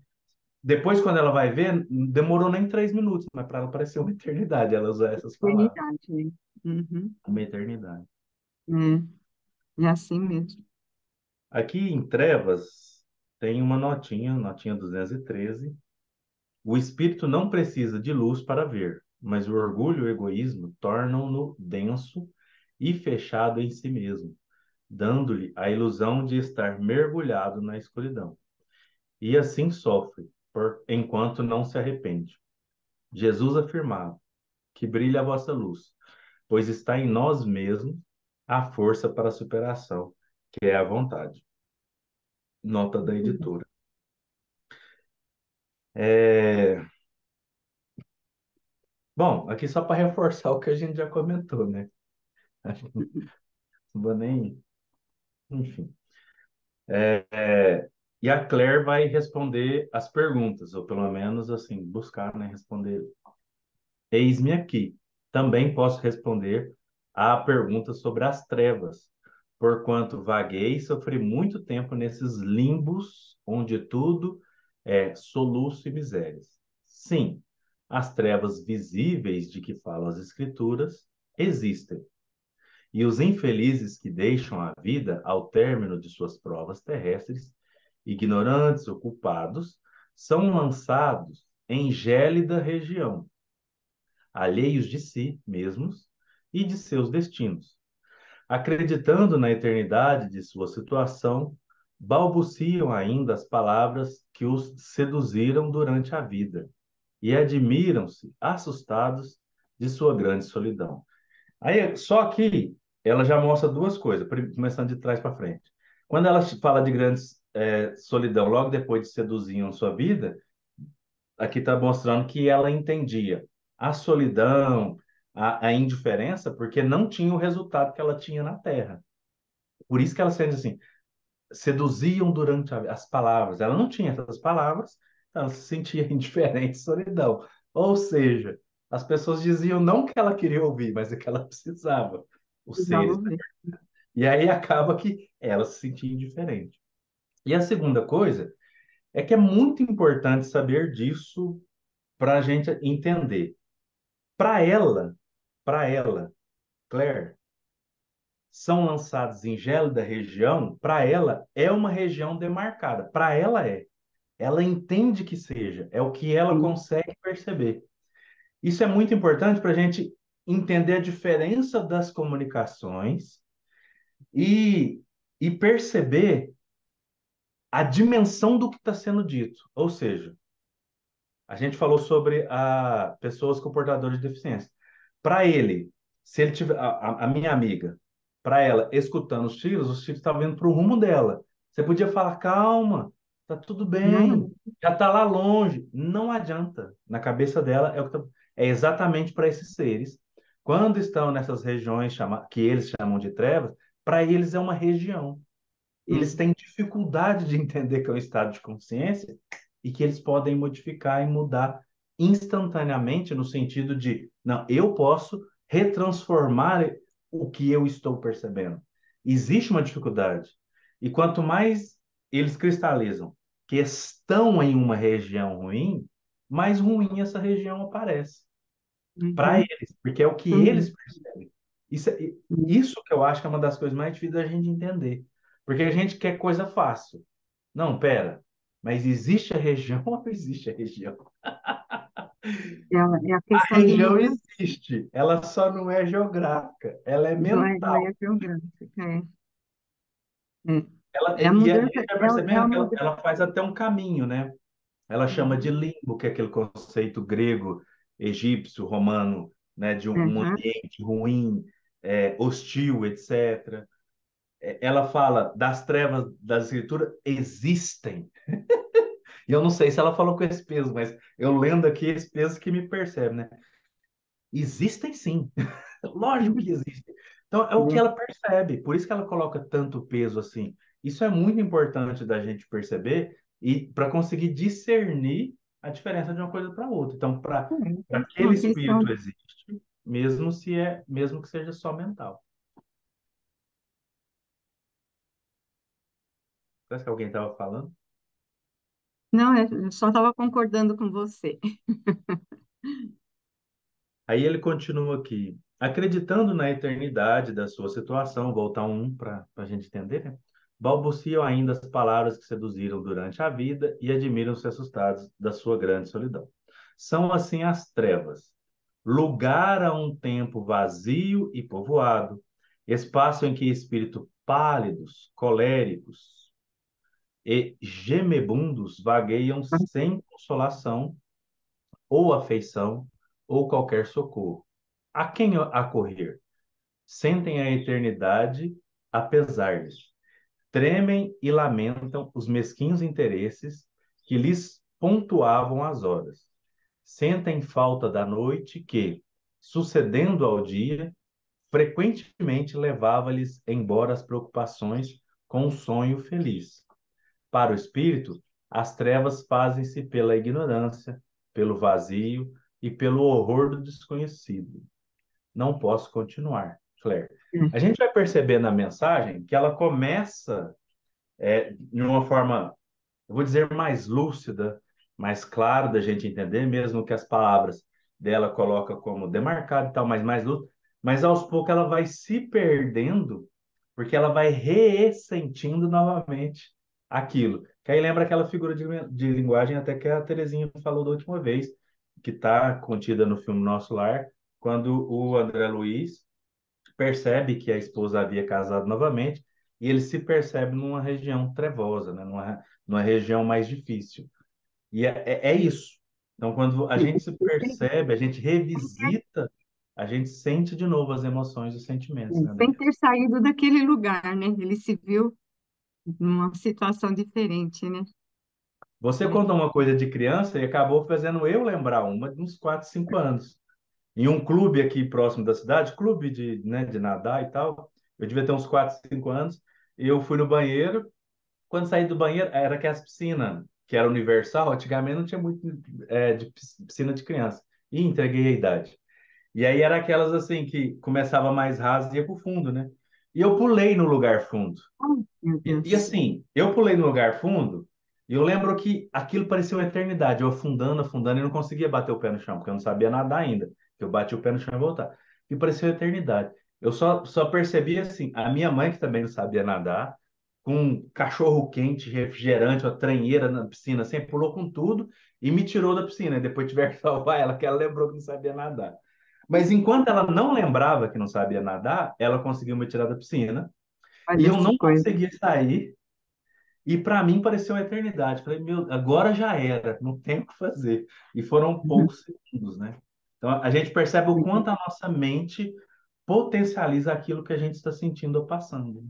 Speaker 3: Depois, quando ela vai ver, demorou nem 3 minutos, mas para ela pareceu uma eternidade ela usar essas palavras.
Speaker 2: Eternidade, né? Uhum.
Speaker 3: Uma eternidade.
Speaker 2: É assim mesmo.
Speaker 3: Aqui em Trevas tem uma notinha, notinha 213. O espírito não precisa de luz para ver, mas o orgulho e o egoísmo tornam-no denso e fechado em si mesmo, dando-lhe a ilusão de estar mergulhado na escuridão. E assim sofre, enquanto não se arrepende. Jesus afirmava que brilha a vossa luz, pois está em nós mesmos a força para a superação, que é a vontade. Nota da editora. É, Bom, aqui só para reforçar o que a gente já comentou, né? Acho que não vou nem. Enfim. E a Claire vai responder as perguntas, ou pelo menos, assim, buscar, né, responder. Eis-me aqui. Também posso responder à pergunta sobre as trevas, porquanto vaguei e sofri muito tempo nesses limbos onde tudo é soluço e misérias. Sim, as trevas visíveis de que falam as Escrituras existem. E os infelizes que deixam a vida ao término de suas provas terrestres, ignorantes ou culpados, são lançados em gélida região, alheios de si mesmos e de seus destinos. Acreditando na eternidade de sua situação, balbuciam ainda as palavras que os seduziram durante a vida e admiram-se, assustados, de sua grande solidão. Aí, só que ela já mostra duas coisas, começando de trás para frente. Quando ela fala de grande solidão, logo depois de seduziam sua vida, aqui está mostrando que ela entendia a solidão, a indiferença, porque não tinha o resultado que ela tinha na Terra. Por isso que ela sente assim, seduziam durante as palavras. Ela não tinha essas palavras, ela se sentia indiferente, solidão. Ou seja, as pessoas diziam não que ela queria ouvir, mas é que ela precisava, os
Speaker 2: Já
Speaker 3: seres.
Speaker 2: vou ver.
Speaker 3: E aí acaba que ela se sentia indiferente. E a segunda coisa é que é muito importante saber disso para a gente entender. Para ela, para ela, Claire, são lançados em gélida região, para ela é uma região demarcada. Para ela é. Ela entende que seja, é o que ela
Speaker 2: Sim.
Speaker 3: consegue perceber. Isso é muito importante para a gente entender a diferença das comunicações e, e perceber a dimensão do que está sendo dito. Ou seja, a gente falou sobre pessoas com portadores de deficiência. Para ele, se ele tiver a minha amiga, para ela escutando os tiros estavam vindo para o rumo dela. Você podia falar, calma, tá tudo bem,
Speaker 2: Não,
Speaker 3: já tá lá longe. Não adianta. Na cabeça dela é exatamente para esses seres. Quando estão nessas regiões que eles chamam de trevas, para eles é uma região. Eles
Speaker 2: sim.
Speaker 3: têm dificuldade de entender que é um estado de consciência e que eles podem modificar e mudar instantaneamente no sentido de, não, eu posso retransformar o que eu estou percebendo. Existe uma dificuldade. E quanto mais eles cristalizam que estão em uma região ruim, mais ruim essa região aparece para
Speaker 2: Uhum.
Speaker 3: eles, porque é o que eles
Speaker 2: Entendi.
Speaker 3: percebem. Isso que eu acho que é uma das coisas mais difíceis da gente entender. Porque a gente quer coisa fácil. Não, pera, mas existe a região ou não existe a região?
Speaker 2: É a
Speaker 3: A
Speaker 2: questão de
Speaker 3: região
Speaker 2: mudança,
Speaker 3: existe, ela só não é geográfica, ela é
Speaker 2: não é
Speaker 3: mental.
Speaker 2: geográfica, é a
Speaker 3: E a
Speaker 2: mudança,
Speaker 3: gente vai
Speaker 2: é a
Speaker 3: percebendo que
Speaker 2: mudança.
Speaker 3: ela faz até um caminho, né? Ela chama de
Speaker 2: Uhum.
Speaker 3: limbo, que é aquele conceito grego, egípcio, romano, né? De um
Speaker 2: Uhum.
Speaker 3: ambiente ruim, hostil, etc. Ela fala das trevas da escritura existem. E eu não sei se ela falou com esse peso, mas eu lendo aqui esse peso que me percebe, né? Existem sim. Lógico que existem. Então, é o que ela percebe, por isso que ela coloca tanto peso assim. Isso é muito importante da gente perceber e para conseguir discernir a diferença de uma coisa para outra. Então, para
Speaker 2: É
Speaker 3: aquele
Speaker 2: uma questão.
Speaker 3: espírito existe, mesmo que seja só mental. Parece que alguém estava falando.
Speaker 2: Não, eu só estava concordando com você.
Speaker 3: Aí ele continua aqui, acreditando na eternidade da sua situação, voltar para a gente entender, né? Balbuciam ainda as palavras que seduziram durante a vida e admiram-se assustados da sua grande solidão. São assim as trevas, lugar a um tempo vazio e povoado, espaço em que espíritos pálidos, coléricos e gemebundos vagueiam sem consolação ou afeição ou qualquer socorro. A quem acorrer? Sentem a eternidade apesar disso. Tremem e lamentam os mesquinhos interesses que lhes pontuavam as horas. Sentem falta da noite que, sucedendo ao dia, frequentemente levava-lhes embora as preocupações com um sonho feliz. Para o espírito, as trevas fazem-se pela ignorância, pelo vazio e pelo horror do desconhecido. Não posso continuar, Claire. A gente vai perceber na mensagem que ela começa de uma forma, eu vou dizer, mais lúcida, mais clara da gente entender, mesmo que as palavras dela coloca como demarcado e tal, mas mais lúcida. Mas aos poucos ela vai se perdendo, porque ela vai ressentindo novamente aquilo. Que aí lembra aquela figura de linguagem até que a Terezinha falou da última vez, que está contida no filme Nosso Lar, quando o André Luiz percebe que a esposa havia casado novamente e ele se percebe numa região trevosa, né? Numa região mais difícil. E é isso. Então, quando a gente se percebe, a gente revisita, a gente sente de novo as emoções e os sentimentos, né,
Speaker 2: Sem
Speaker 3: Débora?
Speaker 2: ter saído daquele lugar, né? Ele se viu numa situação diferente, né?
Speaker 3: Você
Speaker 2: É.
Speaker 3: contou uma coisa de criança e acabou fazendo eu lembrar uma de uns 4, 5 anos. Em um clube aqui próximo da cidade, clube de nadar e tal, eu devia ter uns 4, 5 anos, eu fui no banheiro. Quando saí do banheiro, era aquelas piscinas, que era universal, antigamente não tinha muito de piscina de criança. E entreguei a idade. E aí era aquelas assim que começava mais raso e ia pro fundo, né? E eu pulei no lugar fundo.
Speaker 2: Oh, meu
Speaker 3: E
Speaker 2: Deus.
Speaker 3: assim, eu pulei no lugar fundo e eu lembro que aquilo parecia uma eternidade. Eu afundando, afundando e não conseguia bater o pé no chão, porque eu não sabia nadar ainda. Eu bati o pé no chão e voltar. E parecia uma eternidade. Eu só percebi assim, a minha mãe, que também não sabia nadar, com um cachorro quente, refrigerante, uma tranheira na piscina, assim, pulou com tudo e me tirou da piscina. E depois tiver que salvar ela, que ela lembrou que não sabia nadar. Mas enquanto ela não lembrava que não sabia nadar, ela conseguiu me tirar da piscina. E
Speaker 2: Olha
Speaker 3: eu
Speaker 2: essa
Speaker 3: não
Speaker 2: coisa.
Speaker 3: conseguia sair. E para mim pareceu uma eternidade. Falei, meu, agora já era, não tem o que fazer. E foram
Speaker 2: Uhum.
Speaker 3: poucos segundos, né? Então a gente percebe o quanto a nossa mente potencializa aquilo que a gente está sentindo ou passando.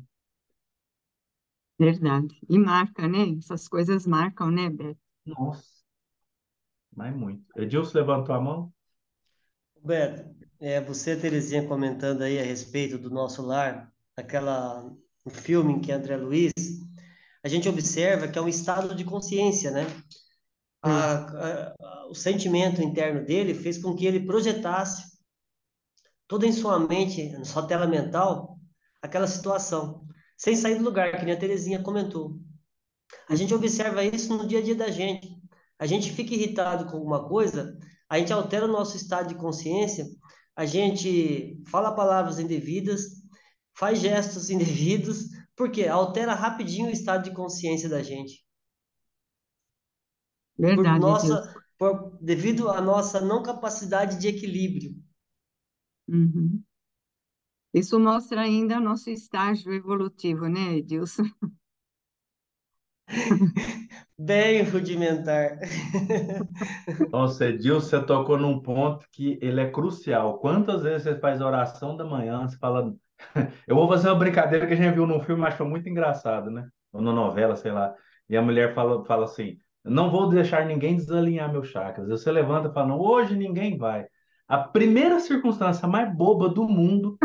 Speaker 2: Verdade. E marca, né? Essas coisas marcam, né, Beto?
Speaker 3: Nossa, mas muito. Edilson levantou a mão?
Speaker 4: Roberto, você, Terezinha, comentando aí a respeito do Nosso Lar, um filme em que André Luiz, a gente observa que é um estado de consciência, né?
Speaker 2: É.
Speaker 4: O sentimento interno dele fez com que ele projetasse toda em sua mente, na sua tela mental, aquela situação. sem sair do lugar, que nem a Terezinha comentou. A gente observa isso no dia a dia da gente. A gente fica irritado com alguma coisa, a gente altera o nosso estado de consciência, a gente fala palavras indevidas, faz gestos indevidos, porque altera rapidinho o estado de consciência da gente.
Speaker 2: Verdade, Deus.
Speaker 4: Devido à nossa não capacidade de equilíbrio.
Speaker 2: Uhum. Isso mostra ainda nosso estágio evolutivo, né, Edilson?
Speaker 4: Bem rudimentar.
Speaker 3: Nossa, Edilson, você tocou num ponto que ele é crucial. Quantas vezes você faz a oração da manhã, você fala, eu vou fazer uma brincadeira que a gente viu num filme, mas foi muito engraçado, né? Ou na novela, sei lá. E a mulher fala assim: não vou deixar ninguém desalinhar meus chakras. Você levanta e fala: não, hoje ninguém vai. A primeira circunstância mais boba do mundo,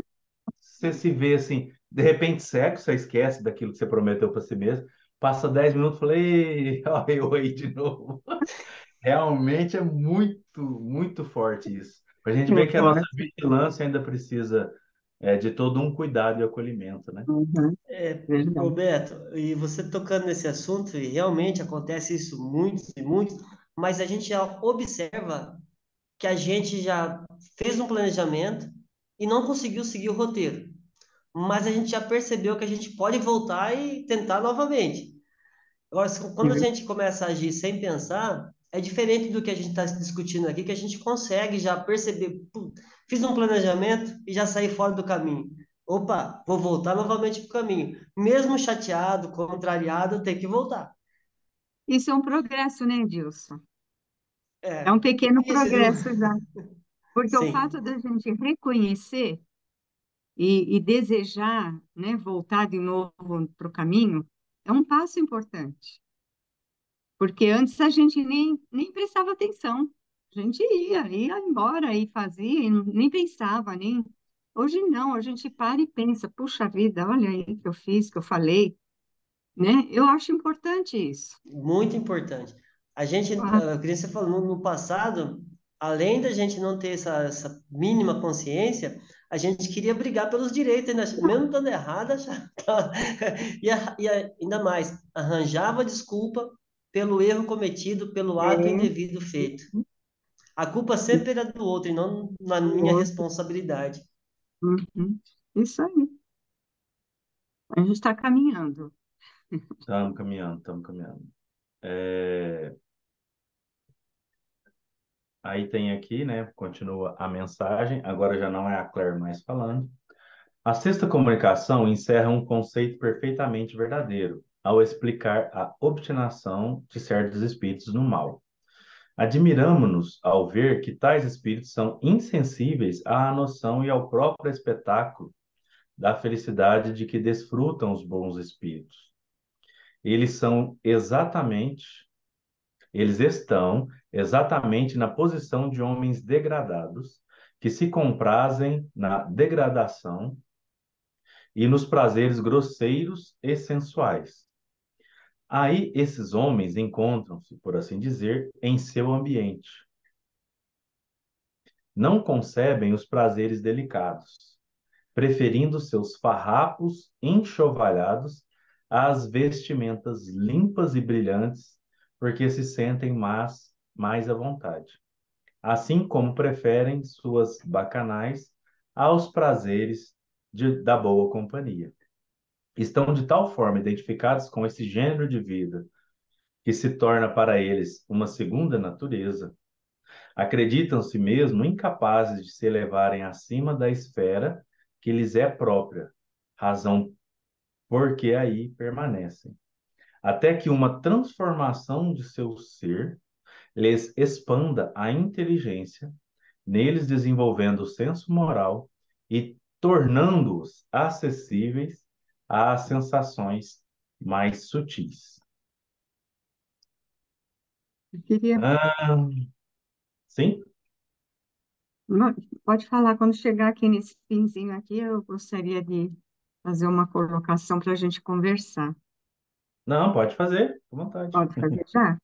Speaker 3: você se vê assim, de repente cego, você esquece daquilo que você prometeu para si mesmo. Passa 10 minutos, falei, olha eu aí de novo. Realmente é muito, muito forte isso. A gente
Speaker 2: É
Speaker 3: vê que a nossa
Speaker 2: forte.
Speaker 3: vigilância ainda precisa de todo um cuidado e acolhimento, né?
Speaker 2: Uhum. Verdade.
Speaker 4: Roberto, e você tocando nesse assunto, e realmente acontece isso muito e muito, mas a gente já observa que a gente já fez um planejamento e não conseguiu seguir o roteiro. Mas a gente já percebeu que a gente pode voltar e tentar novamente. Agora, quando a gente começa a agir sem pensar, é diferente do que a gente está discutindo aqui, que a gente consegue já perceber, "Pô, fiz um planejamento e já saí fora do caminho. Opa, vou voltar novamente para o caminho. Mesmo chateado, contrariado, tem que voltar.
Speaker 2: Isso é um progresso, né, Edilson? É um
Speaker 4: É,
Speaker 2: pequeno
Speaker 4: esse,
Speaker 2: progresso já. Porque o
Speaker 4: sim,
Speaker 2: fato da gente reconhecer e desejar, né, voltar de novo para o caminho é um passo importante. Porque antes a gente nem prestava atenção. A gente ia embora e fazia, e nem pensava, nem. Hoje não, a gente para e pensa, puxa vida, olha aí que eu fiz, que eu falei, né? Eu acho importante isso.
Speaker 4: muito importante. A gente,
Speaker 2: Ah,
Speaker 4: que nem você falou, no passado, além da gente não ter essa mínima consciência, a gente queria brigar pelos direitos, ainda, mesmo estando errado, ainda mais, arranjava desculpa pelo erro cometido, pelo ato
Speaker 2: é,
Speaker 4: indevido feito. A culpa sempre era do outro e não na minha
Speaker 2: outro.
Speaker 4: responsabilidade.
Speaker 2: Uhum. Isso aí. A gente está caminhando.
Speaker 3: Estamos caminhando, estamos caminhando. É, Aí tem aqui, né? Continua a mensagem, agora já não é a Claire mais falando. A sexta comunicação encerra um conceito perfeitamente verdadeiro, ao explicar a obstinação de certos espíritos no mal. Admiramo-nos ao ver que tais espíritos são insensíveis à noção e ao próprio espetáculo da felicidade de que desfrutam os bons espíritos. Eles são exatamente, eles estão exatamente na posição de homens degradados que se comprazem na degradação e nos prazeres grosseiros e sensuais. Aí esses homens encontram-se, por assim dizer, em seu ambiente. Não concebem os prazeres delicados, preferindo seus farrapos enxovalhados às vestimentas limpas e brilhantes, porque se sentem mais à vontade. Assim como preferem suas bacanais aos prazeres da boa companhia. Estão de tal forma identificados com esse gênero de vida que se torna para eles uma segunda natureza, acreditam-se mesmo incapazes de se elevarem acima da esfera que lhes é própria, razão por que aí permanecem, até que uma transformação de seu ser lhes expanda a inteligência, neles desenvolvendo o senso moral e tornando-os acessíveis às sensações mais sutis.
Speaker 2: Eu queria.
Speaker 3: Ah, sim?
Speaker 2: Não, pode falar, quando chegar aqui nesse finzinho aqui, eu gostaria de fazer uma colocação para a gente conversar.
Speaker 3: Não, pode fazer, à vontade.
Speaker 2: Pode fazer já?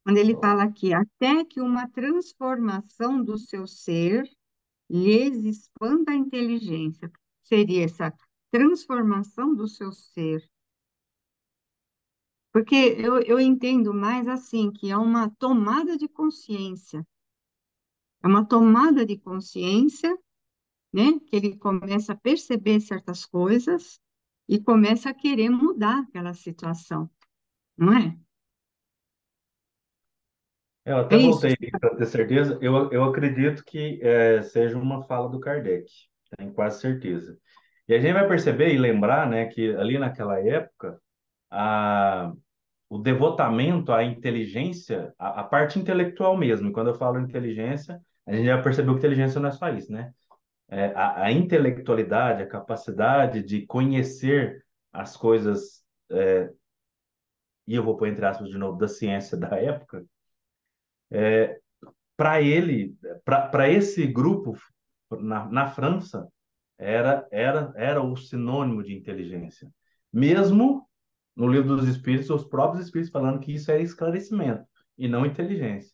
Speaker 2: Quando ele fala aqui, até que uma transformação do seu ser lhes expanda a inteligência. Seria essa transformação do seu ser. Porque eu entendo mais assim, que é uma tomada de consciência. É uma tomada de consciência, né? Que ele começa a perceber certas coisas e começa a querer mudar aquela situação, não é?
Speaker 3: Eu
Speaker 2: É
Speaker 3: até
Speaker 2: isso.
Speaker 3: voltei para ter certeza. Eu acredito que seja uma fala do Kardec, tenho quase certeza. E a gente vai perceber e lembrar, né, que ali naquela época, a, o devotamento à inteligência, a parte intelectual mesmo, e quando eu falo inteligência, a gente já percebeu que inteligência não é só isso, né? A intelectualidade, a capacidade de conhecer as coisas, e eu vou pôr entre aspas de novo, da ciência da época, para ele, para esse grupo na França, era o sinônimo de inteligência. Mesmo no livro dos Espíritos, os próprios Espíritos falando que isso é esclarecimento e não inteligência.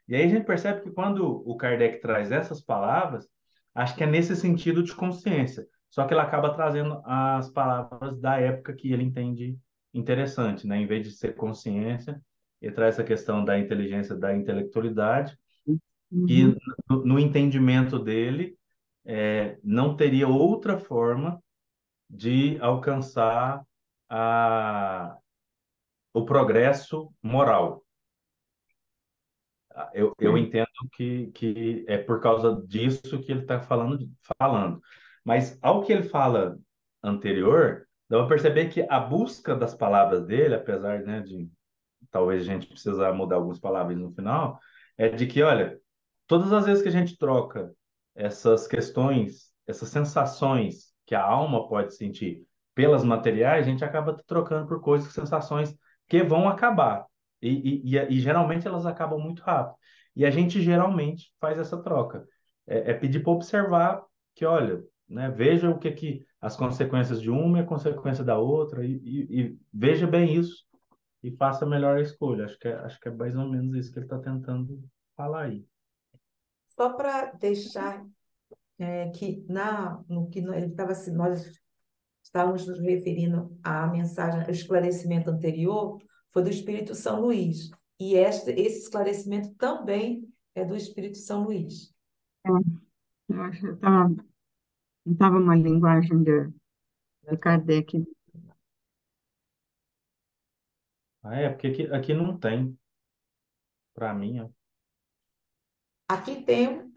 Speaker 3: E aí a gente percebe que quando o Kardec traz essas palavras, acho que é nesse sentido de consciência. Só que ele acaba trazendo as palavras da época que ele entende interessante, né? Em vez de ser consciência, ele traz essa questão da inteligência, da intelectualidade, que
Speaker 2: Uhum.
Speaker 3: no entendimento dele não teria outra forma de alcançar a, o progresso moral. Eu
Speaker 2: É.
Speaker 3: entendo que é por causa disso que ele está falando. Mas ao que ele fala anterior, dá para perceber que a busca das palavras dele, apesar, né, de talvez a gente precisar mudar algumas palavras no final, é de que, olha, todas as vezes que a gente troca essas questões, essas sensações que a alma pode sentir pelas materiais, a gente acaba trocando por coisas, sensações que vão acabar. E geralmente elas acabam muito rápido. E a gente geralmente faz essa troca. É pedir para observar que, olha, né, veja o que que as consequências de uma e a consequência da outra, e veja bem isso e faça melhor a escolha. Acho que é mais ou menos isso que ele está tentando falar aí.
Speaker 1: Só para deixar que no que ele estava nós estávamos nos referindo à mensagem, ao esclarecimento anterior, foi do Espírito São Luís. E esse esclarecimento também é do Espírito São Luís.
Speaker 2: É. Eu acho que estava uma linguagem de Kardec.
Speaker 3: Porque aqui não tem, para mim, ó.
Speaker 1: Aqui tem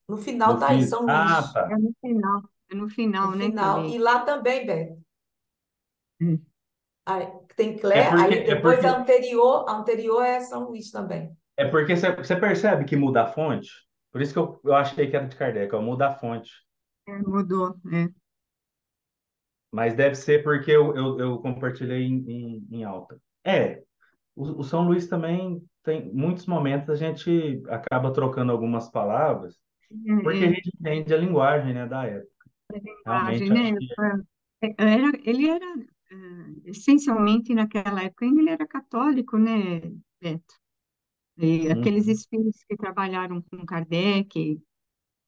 Speaker 1: no final
Speaker 3: No
Speaker 1: tá aí,
Speaker 3: fim.
Speaker 1: São
Speaker 3: Ah,
Speaker 1: Luís,
Speaker 3: tá.
Speaker 2: É no
Speaker 1: no
Speaker 2: final, né, que
Speaker 1: final.
Speaker 2: ele...
Speaker 1: E lá também, Beto.
Speaker 2: É.
Speaker 1: Aí, tem
Speaker 3: É
Speaker 1: Clé,
Speaker 3: porque,
Speaker 1: aí
Speaker 3: é
Speaker 1: depois
Speaker 3: porque,
Speaker 1: a anterior é São Luís também.
Speaker 3: é porque você percebe que muda a fonte. Por isso que eu achei que era de Kardec, ó, muda a fonte.
Speaker 2: Mudou, é.
Speaker 3: Mas deve ser porque eu compartilhei em alta. O São Luís também tem muitos momentos a gente acaba trocando algumas palavras, porque a
Speaker 2: É,
Speaker 3: gente entende a linguagem, né, da época.
Speaker 2: linguagem,
Speaker 3: Realmente
Speaker 2: né?
Speaker 3: acho que
Speaker 2: Ele era, essencialmente, naquela época, ainda ele era católico, né, Beto? E aqueles
Speaker 3: uhum,
Speaker 2: espíritos que trabalharam com Kardec,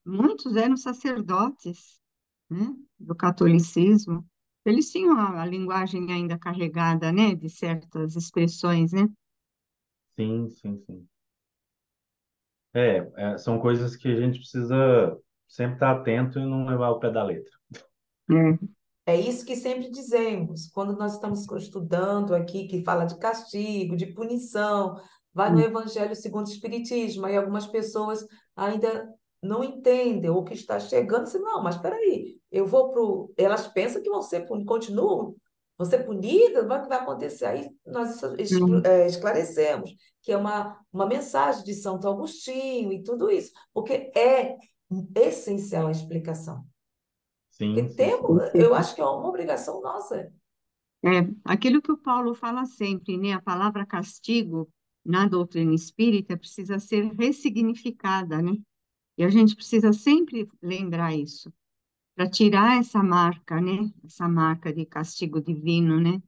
Speaker 2: muitos eram sacerdotes, né, do catolicismo. Eles tinham a linguagem ainda carregada, né, de certas expressões, né?
Speaker 3: sim, sim, sim. São coisas que a gente precisa sempre estar atento e não levar o pé da letra.
Speaker 2: É,
Speaker 1: É isso que sempre dizemos, quando nós estamos estudando aqui, que fala de castigo, de punição, vai no Evangelho segundo o Espiritismo, aí algumas pessoas ainda não entendem, ou que está chegando, assim, não, mas espera aí, eu vou pro... Elas pensam que vão ser continuam, vão ser punidas, o que vai acontecer? Aí nós esclarecemos que é uma mensagem de Santo Agostinho e tudo isso, porque é essencial a explicação. Porque
Speaker 3: Sim, sim, sim.
Speaker 1: temos, eu acho que é uma obrigação nossa.
Speaker 2: aquilo que o Paulo fala sempre, né? A palavra castigo na doutrina espírita precisa ser ressignificada, né? E a gente precisa sempre lembrar isso, para tirar essa marca, né? Essa marca de castigo divino, né?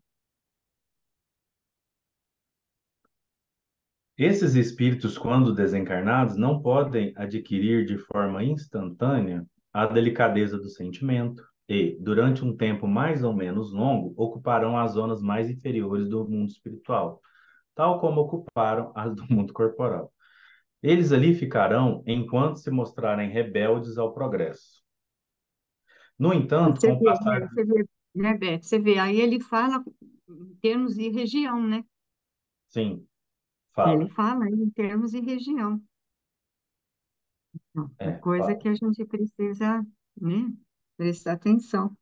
Speaker 3: Esses espíritos, quando desencarnados, não podem adquirir de forma instantânea a delicadeza do sentimento, e, durante um tempo mais ou menos longo, ocuparão as zonas mais inferiores do mundo espiritual, tal como ocuparam as do mundo corporal. Eles ali ficarão enquanto se mostrarem rebeldes ao progresso. No entanto, com o passar...
Speaker 2: Você vê, né, Beth? Você vê, aí ele fala em termos de região, né?
Speaker 3: Sim,
Speaker 2: Ele
Speaker 3: fala.
Speaker 2: fala aí em termos de região. Então, é coisa
Speaker 3: Fala.
Speaker 2: que a gente precisa, né, prestar atenção.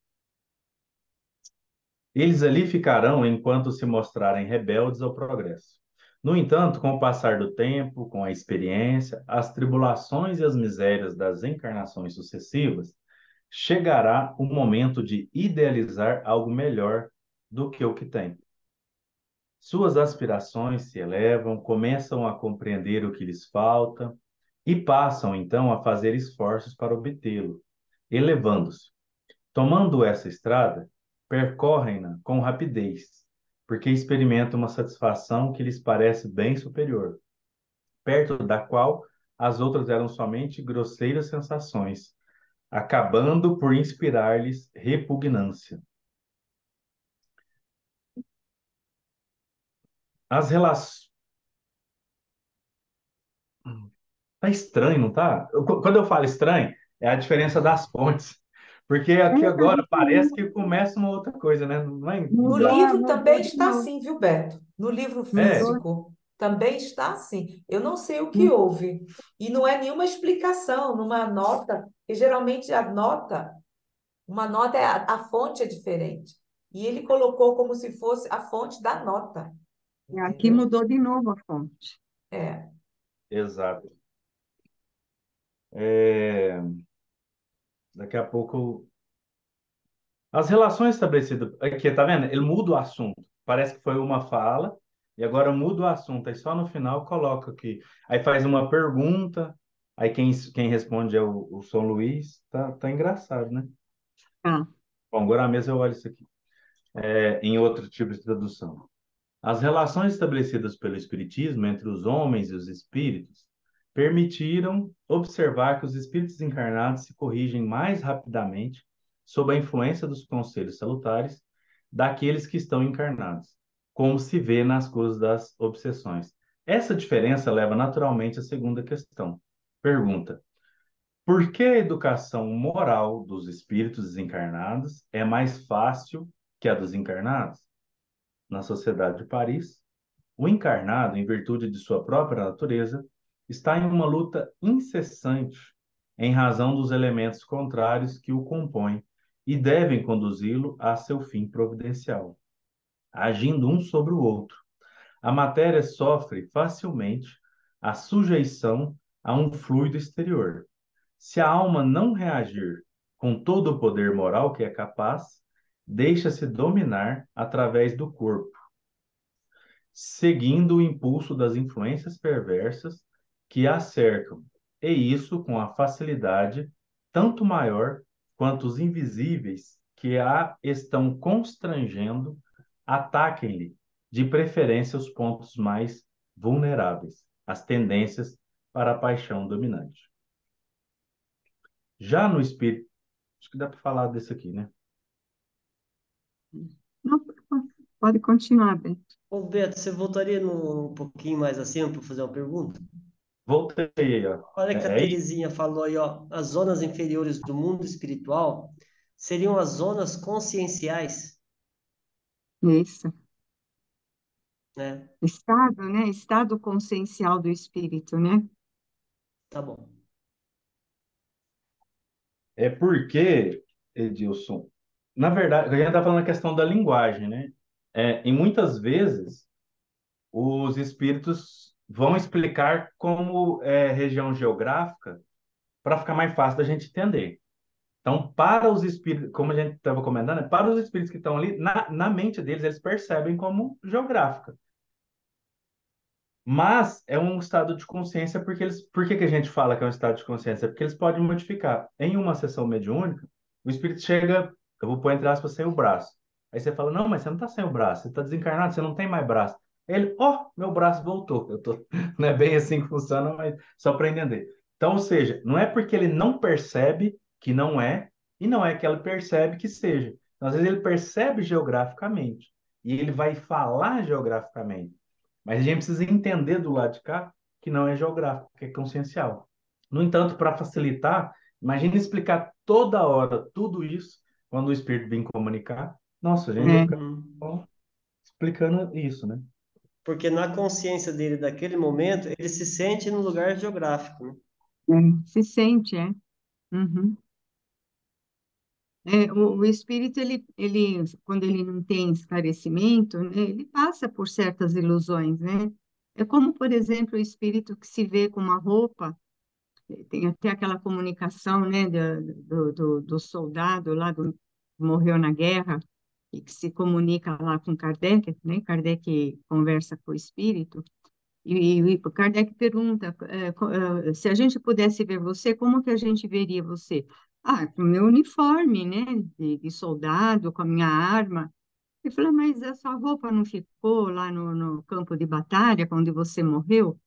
Speaker 3: Eles ali ficarão enquanto se mostrarem rebeldes ao progresso. No entanto, com o passar do tempo, com a experiência, as tribulações e as misérias das encarnações sucessivas, chegará o momento de idealizar algo melhor do que o que tem. Suas aspirações se elevam, começam a compreender o que lhes falta e passam então a fazer esforços para obtê-lo, elevando-se. Tomando essa estrada, percorrem-na com rapidez, porque experimentam uma satisfação que lhes parece bem superior, perto da qual as outras eram somente grosseiras sensações, acabando por inspirar-lhes repugnância. As relações. Tá estranho, não tá? Quando eu falo estranho, é a diferença das fontes. Porque aqui
Speaker 2: É, tá
Speaker 3: agora parece
Speaker 2: diferente.
Speaker 3: que começa uma outra coisa, né? Não é
Speaker 1: No
Speaker 2: Mudou,
Speaker 1: livro
Speaker 2: mudou
Speaker 1: também
Speaker 2: de
Speaker 1: está
Speaker 2: novo.
Speaker 1: assim, viu, Beto? No livro
Speaker 3: É,
Speaker 2: Mudou.
Speaker 1: físico também está assim. Eu não sei o que houve. E não é nenhuma explicação numa nota, porque geralmente a nota, uma nota a fonte é diferente. E ele colocou como se fosse a fonte da nota,
Speaker 2: Aqui
Speaker 1: entendeu?
Speaker 2: mudou de novo a fonte.
Speaker 1: É.
Speaker 3: exato. É, daqui a pouco. As relações estabelecidas. Aqui, tá vendo? Ele muda o assunto. Parece que foi uma fala, e agora muda o assunto. Aí só no final coloca aqui. Aí faz uma pergunta, aí quem responde é o São Luís. Tá engraçado, né?
Speaker 2: Tá.
Speaker 3: Bom, agora mesmo eu olho isso aqui. Em outro tipo de tradução. As relações estabelecidas pelo Espiritismo entre os homens e os espíritos permitiram observar que os espíritos encarnados se corrigem mais rapidamente sob a influência dos conselhos salutares daqueles que estão encarnados, como se vê nas curas das obsessões. Essa diferença leva naturalmente à segunda questão. Pergunta: por que a educação moral dos espíritos desencarnados é mais fácil que a dos encarnados? Na Sociedade de Paris, o encarnado, em virtude de sua própria natureza, está em uma luta incessante em razão dos elementos contrários que o compõem e devem conduzi-lo a seu fim providencial, agindo um sobre o outro. A matéria sofre facilmente a sujeição a um fluido exterior. Se a alma não reagir com todo o poder moral que é capaz, deixa-se dominar através do corpo, seguindo o impulso das influências perversas que a cercam, e isso com a facilidade tanto maior quanto os invisíveis que a estão constrangendo ataquem-lhe, de preferência, os pontos mais vulneráveis, as tendências para a paixão dominante. Já no espírito, acho que dá para falar desse aqui, né?
Speaker 2: Não, pode continuar, Beth.
Speaker 4: Ô, Beto, você voltaria um pouquinho mais acima para fazer uma pergunta?
Speaker 3: Voltei aí, ó.
Speaker 4: Olha que a
Speaker 3: É isso.
Speaker 4: Terezinha falou aí, ó, as zonas inferiores do mundo espiritual seriam as zonas conscienciais,
Speaker 2: Isso.
Speaker 4: né?
Speaker 2: Estado, né? Estado consciencial do espírito, né?
Speaker 4: Tá bom.
Speaker 3: É porque, Edilson, na verdade, a gente está falando a questão da linguagem, né? E muitas vezes os espíritos vão explicar como é região geográfica para ficar mais fácil da gente entender. Então, para os espíritos, como a gente estava comentando, né, para os espíritos que estão ali, na mente deles, eles percebem como geográfica. Mas é um estado de consciência porque por que que a gente fala que é um estado de consciência? Porque eles podem modificar. Em uma sessão mediúnica, o espírito chega, eu vou pôr entre aspas, sem o braço. Aí você fala, não, mas você não está sem o braço, você está desencarnado, você não tem mais braço. Ele, meu braço voltou. Eu tô, não é bem assim que funciona, mas só para entender. Então, ou seja, não é porque ele não percebe que não é, E não é que ela percebe que seja. Então, às vezes ele percebe geograficamente e ele vai falar geograficamente. Mas a gente precisa entender do lado de cá que não é geográfico, que é consciencial. No entanto, para facilitar, imagine explicar toda hora tudo isso quando o espírito vem comunicar. Nossa, a gente ia
Speaker 2: É,
Speaker 3: ficar
Speaker 4: Uhum.
Speaker 3: só explicando isso, né?
Speaker 4: Porque na consciência dele daquele momento, ele se sente no lugar geográfico, né?
Speaker 2: se sente, é. Uhum. O espírito, quando ele não tem esclarecimento, né, ele passa por certas ilusões, né? É como, por exemplo, o espírito que se vê com uma roupa, tem até aquela comunicação, né, do soldado lá, que morreu na guerra, e que se comunica lá com Kardec, né? Kardec conversa com o espírito, e o Kardec pergunta, se a gente pudesse ver você, como que a gente veria você? Ah, com o meu uniforme, né, de soldado, com a minha arma. Ele falou, mas essa roupa não ficou lá no campo de batalha, onde você morreu?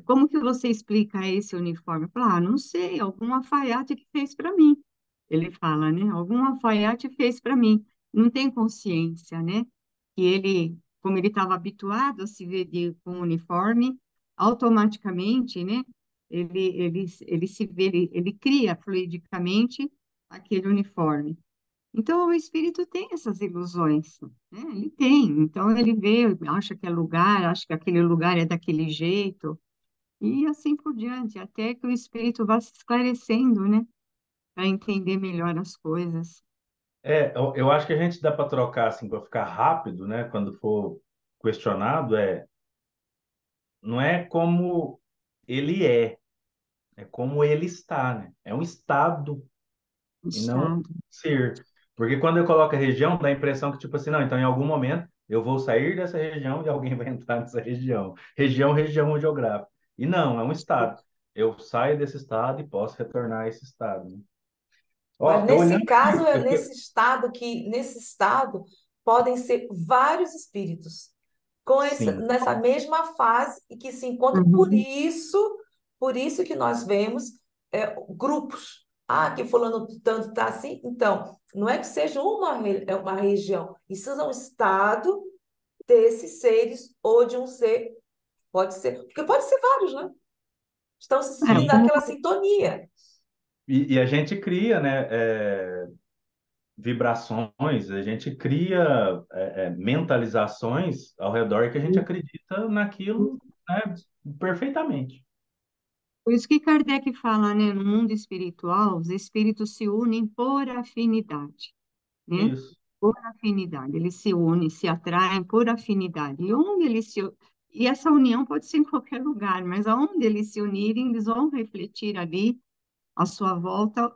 Speaker 2: Como que você explica esse uniforme? Eu falo, não sei, algum alfaiate que fez para mim. Ele fala, né? Algum alfaiate fez para mim. Não tem consciência, né? Que ele, como ele estava habituado a se ver com uniforme, automaticamente, né? Ele se vê, ele cria fluidicamente aquele uniforme. Então, o espírito tem essas ilusões, né? Ele tem. Então, ele vê, acha que é lugar, acha que aquele lugar é daquele jeito. E assim por diante, até que o espírito vá se esclarecendo, né? Para entender melhor as coisas.
Speaker 3: Eu acho que a gente dá para trocar assim, para ficar rápido, né? Quando for questionado, não é como ele é como ele está, né? É um estado e não um
Speaker 2: Estado.
Speaker 3: ser. Porque quando eu coloco a região, dá a impressão que, tipo assim, não, então em algum momento eu vou sair dessa região e alguém vai entrar nessa região. Região geográfica. E não, é um estado. Eu saio desse estado e posso retornar a esse estado, né?
Speaker 1: Mas
Speaker 3: Ó, eu olhando
Speaker 1: nesse caso,
Speaker 3: aqui,
Speaker 1: é nesse estado podem ser vários espíritos
Speaker 3: sim,
Speaker 1: nessa mesma fase e que se encontram.
Speaker 2: Uhum.
Speaker 1: Por isso que nós vemos grupos. Ah, que fulano tanto está assim. Então, não é que seja uma região, isso é um estado desses seres ou de um ser, pode ser, porque pode ser vários, né? Estão se
Speaker 2: É,
Speaker 1: unindo
Speaker 2: como,
Speaker 1: naquela sintonia.
Speaker 3: e a gente cria, né, vibrações, a gente cria mentalizações ao redor que a gente acredita naquilo, né, perfeitamente.
Speaker 2: por isso que Kardec fala, né? No mundo espiritual, os espíritos se unem por afinidade, né?
Speaker 3: Isso.
Speaker 2: Por afinidade. Eles se unem, se atraem por afinidade. E essa união pode ser em qualquer lugar, mas aonde eles se unirem, eles vão refletir ali à sua volta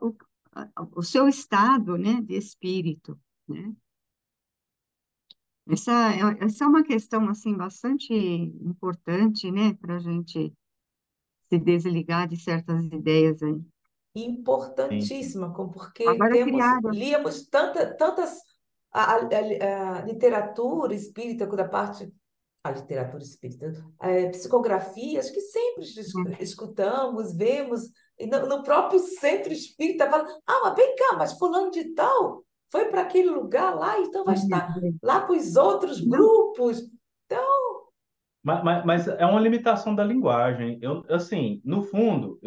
Speaker 2: o seu estado, né, de espírito, né? Essa é uma questão, assim, bastante importante, né, para a gente se desligar de certas ideias aí.
Speaker 3: Sim, sim.
Speaker 1: Importantíssima, porque
Speaker 2: Agora criaram,
Speaker 1: líamos tantas a literatura espírita, da parte a literatura espírita, psicografias que sempre
Speaker 2: né,
Speaker 1: escutamos, vemos, e no próprio centro espírita fala, mas vem cá, mas fulano de tal foi para aquele lugar lá, então vai estar lá com os outros
Speaker 2: não,
Speaker 1: grupos. Então,
Speaker 3: Mas é uma limitação da linguagem. Assim, no fundo,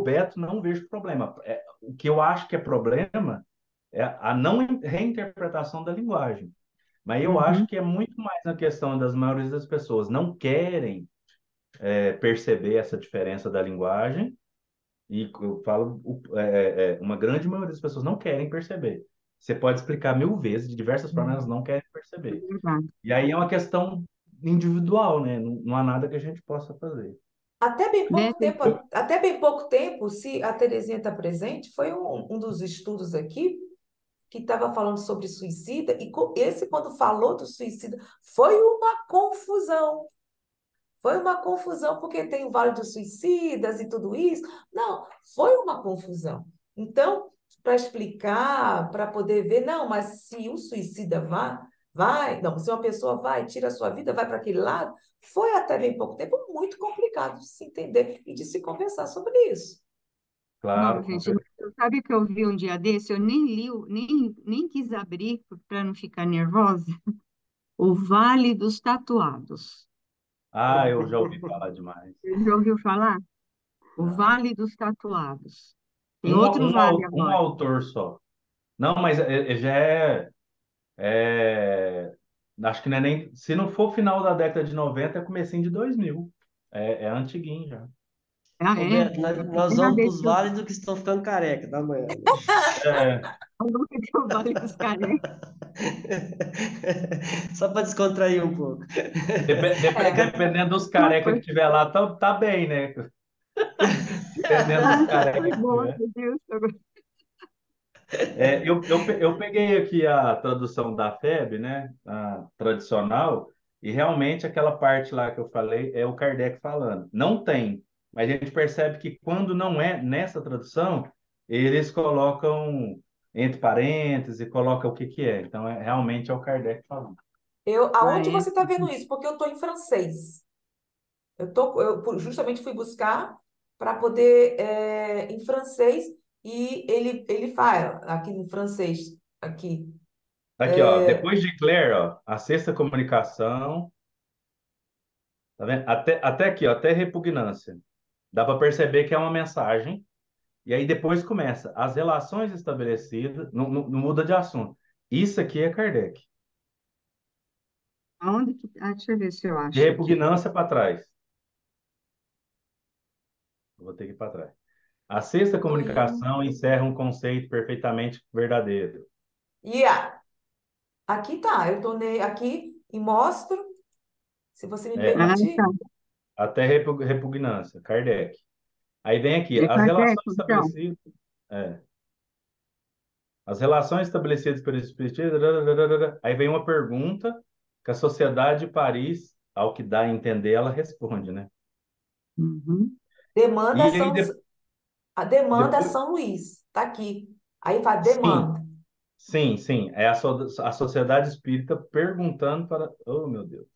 Speaker 3: Beto, não vejo problema. O que eu acho que é problema é a não reinterpretação da linguagem. Mas eu acho
Speaker 2: uhum,
Speaker 3: que é muito mais a questão das maiores das pessoas não querem perceber essa diferença da linguagem. E eu falo, uma grande maioria das pessoas não querem perceber. Você pode explicar mil vezes, de diversas formas, elas não querem
Speaker 2: é
Speaker 3: perceber.
Speaker 2: verdade.
Speaker 3: E aí é uma questão individual, né? Não há nada que a gente possa fazer.
Speaker 2: Beto,
Speaker 1: até bem pouco tempo, se a Terezinha está presente, foi um dos estudos aqui que estava falando sobre suicida, e esse, quando falou do suicida, foi uma confusão. Foi uma confusão, porque tem o Vale dos Suicidas e tudo isso. Não, foi uma confusão. Então, para explicar, para poder ver, não, mas se o suicida não, se uma pessoa vai, tira a sua vida, vai para aquele lado, foi até bem pouco tempo muito complicado de se entender e de se conversar sobre isso.
Speaker 3: Claro,
Speaker 2: Não,
Speaker 3: com
Speaker 2: gente,
Speaker 3: certeza.
Speaker 2: sabe o que eu vi um dia desse? Eu nem li, nem quis abrir para não ficar nervosa. O Vale dos Tatuados.
Speaker 3: Ah, eu já ouvi falar demais.
Speaker 2: Você já ouviu falar? O
Speaker 3: Já.
Speaker 2: Vale dos Tatuados. Tem outro vale
Speaker 3: Um
Speaker 2: agora.
Speaker 3: autor só. Não, mas já acho que não é nem. Se não for final da década de 90 é comecinho de 2000. É antiguinho já.
Speaker 2: Ah,
Speaker 4: Ô,
Speaker 2: é?
Speaker 4: Beto,
Speaker 2: A
Speaker 4: nós
Speaker 2: primeira
Speaker 4: vamos para
Speaker 2: vez
Speaker 4: os
Speaker 2: que eu
Speaker 4: válidos que estão ficando careca, dá uma olhada.
Speaker 3: É,
Speaker 2: nunca vi o Vale dos Carecas.
Speaker 4: Só para descontrair um pouco.
Speaker 1: É.
Speaker 3: dependendo dos carecas que tiver lá, tá bem, né? Dependendo dos carecas
Speaker 2: Foi
Speaker 3: que
Speaker 2: boa,
Speaker 3: tiver.
Speaker 2: meu Deus.
Speaker 3: Eu peguei aqui a tradução da FEB, né? A tradicional, e realmente aquela parte lá que eu falei é o Kardec falando. Não tem, mas a gente percebe que quando não é nessa tradução, eles colocam entre parênteses, colocam o que que é. Então, realmente é o Kardec falando.
Speaker 2: Ah,
Speaker 1: Aonde
Speaker 2: é?
Speaker 1: você está vendo isso? Porque eu estou em francês. Justamente fui buscar para poder em francês e ele fala aqui em francês aqui.
Speaker 3: Aqui, ó, depois de Claire, ó, a sexta comunicação, tá vendo? Até aqui, ó, até repugnância. Dá para perceber que é uma mensagem. E aí depois começa as relações estabelecidas, não muda de assunto. Isso aqui é Kardec.
Speaker 2: Aonde que... Ah, deixa eu ver se eu
Speaker 3: De
Speaker 2: acho aqui.
Speaker 3: repugnância para trás. Eu vou ter que ir para trás. A sexta
Speaker 1: Eu tô indo.
Speaker 3: comunicação encerra um conceito perfeitamente verdadeiro.
Speaker 1: Aqui tá, eu tô aqui e mostro, se você me
Speaker 3: É,
Speaker 2: Ah, tá.
Speaker 1: permitir.
Speaker 3: até repugnância, Kardec. Aí vem aqui,
Speaker 2: É
Speaker 3: as
Speaker 2: Kardec,
Speaker 3: relações
Speaker 2: então.
Speaker 3: estabelecidas. É, as relações estabelecidas pelo Espiritismo. Aí vem uma pergunta que a Sociedade de Paris, ao que dá a entender, ela responde, né?
Speaker 2: Uhum.
Speaker 1: Demanda
Speaker 3: E aí
Speaker 1: São, a demanda
Speaker 3: depois.
Speaker 1: São Luís, tá aqui. Aí fala
Speaker 3: Sim,
Speaker 1: demanda.
Speaker 3: sim. É a Sociedade Espírita perguntando para. Oh, meu Deus.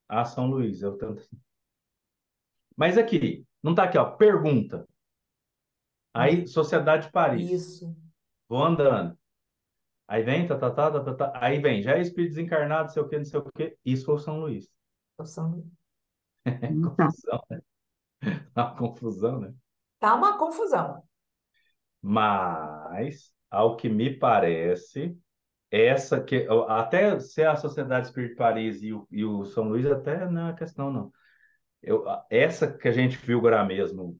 Speaker 3: Ah, São Luís, eu tanto. Mas aqui, não está aqui, ó. Pergunta. Aí, Sociedade de Paris.
Speaker 1: Isso.
Speaker 3: Vou andando. Aí vem, tá. Aí vem, já é espírito desencarnado, não sei o quê, não sei o quê. Isso foi o São Luís.
Speaker 1: Então, São Luís.
Speaker 3: É
Speaker 2: Então.
Speaker 3: confusão, né? Uma confusão, né?
Speaker 1: Tá uma confusão.
Speaker 3: Mas, ao que me parece, essa que até ser a Sociedade Espírita de Paris e o São Luís até não é questão, não. Essa que a gente viu agora mesmo,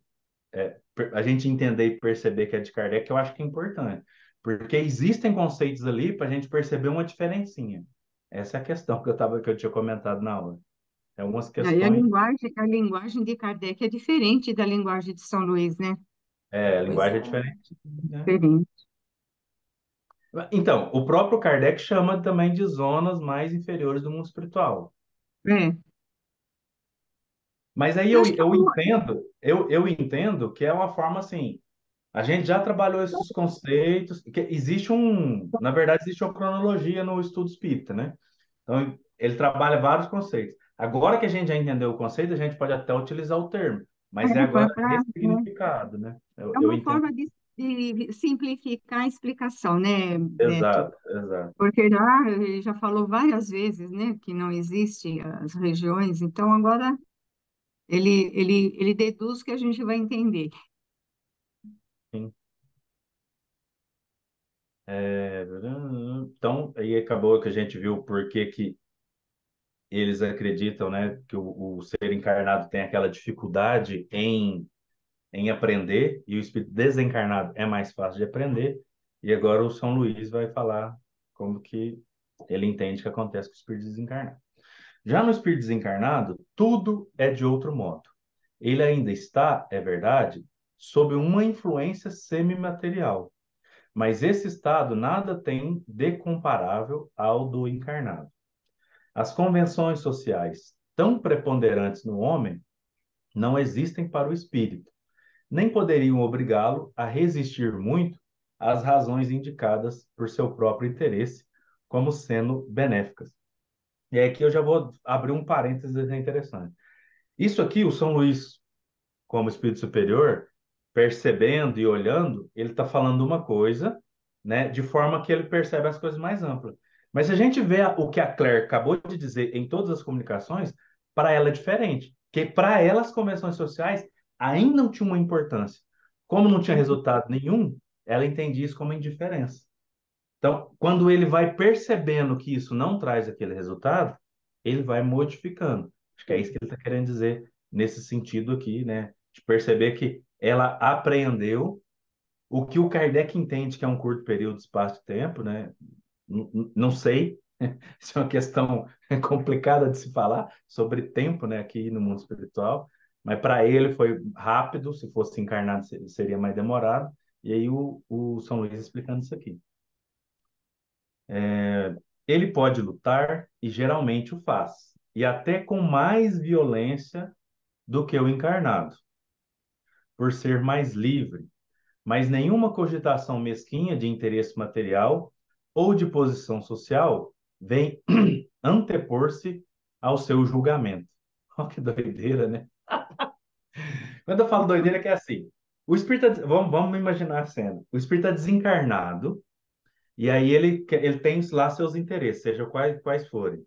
Speaker 3: a gente entender e perceber que é de Kardec, eu acho que é importante. Porque existem conceitos ali para a gente perceber uma diferencinha. Essa é a questão que eu tinha comentado na aula. Tem algumas
Speaker 2: E aí
Speaker 3: questões,
Speaker 2: a linguagem de Kardec é diferente da linguagem de São Luís, né?
Speaker 3: a
Speaker 1: Pois
Speaker 3: linguagem é
Speaker 1: é.
Speaker 3: diferente, né?
Speaker 2: Diferente.
Speaker 3: Então, o próprio Kardec chama também de zonas mais inferiores do mundo espiritual.
Speaker 2: É.
Speaker 3: Mas aí
Speaker 2: Eu acho que
Speaker 3: eu entendo que é uma forma assim. A gente já trabalhou esses conceitos, que existe na verdade, existe uma cronologia no estudo espírita, né? Então, ele trabalha vários conceitos. Agora que a gente já entendeu o conceito, a gente pode até utilizar o termo, mas é agora ressignificado, né?
Speaker 2: é
Speaker 3: Eu
Speaker 2: uma
Speaker 3: entendo.
Speaker 2: forma de simplificar a explicação, né, Beto?
Speaker 3: Exato, exato.
Speaker 2: Porque ele já falou várias vezes, né, que não existe as regiões, então agora ele deduz que a gente vai entender.
Speaker 3: Sim. Então, aí acabou que a gente viu por que que eles acreditam, né, que o ser encarnado tem aquela dificuldade em aprender e o espírito desencarnado é mais fácil de aprender. E agora o São Luís vai falar como que ele entende que acontece com o espírito desencarnado. Já no espírito desencarnado, tudo é de outro modo. Ele ainda está, é verdade, sob uma influência semimaterial, mas esse estado nada tem de comparável ao do encarnado. As convenções sociais, tão preponderantes no homem, não existem para o espírito, nem poderiam obrigá-lo a resistir muito às razões indicadas por seu próprio interesse como sendo benéficas. E aí aqui eu já vou abrir um parênteses interessante. Isso aqui, o São Luís, como espírito superior, percebendo e olhando, ele está falando uma coisa, né, de forma que ele percebe as coisas mais amplas. Mas se a gente vê o que a Claire acabou de dizer em todas as comunicações, para ela é diferente. Porque para ela as convenções sociais ainda não tinham uma importância. Como não tinha resultado nenhum, ela entendia isso como indiferença. Então, quando ele vai percebendo que isso não traz aquele resultado, ele vai modificando. Acho que é isso que ele está querendo dizer nesse sentido aqui, né? De perceber que ela apreendeu o que o Kardec entende que é um curto período de espaço de tempo, né? Não sei, isso é uma questão complicada de se falar sobre tempo, né? Aqui no mundo espiritual, mas para ele foi rápido, se fosse encarnado seria mais demorado. E aí o São Luís explicando isso aqui. Ele pode lutar e geralmente o faz, e até com mais violência do que o encarnado, por ser mais livre, mas nenhuma cogitação mesquinha de interesse material ou de posição social vem antepor-se ao seu julgamento. Olha que doideira, né? Quando eu falo doideira, é que é assim: o espírito, vamos imaginar a cena. O espírito está desencarnado, e aí ele tem lá seus interesses, seja quais forem.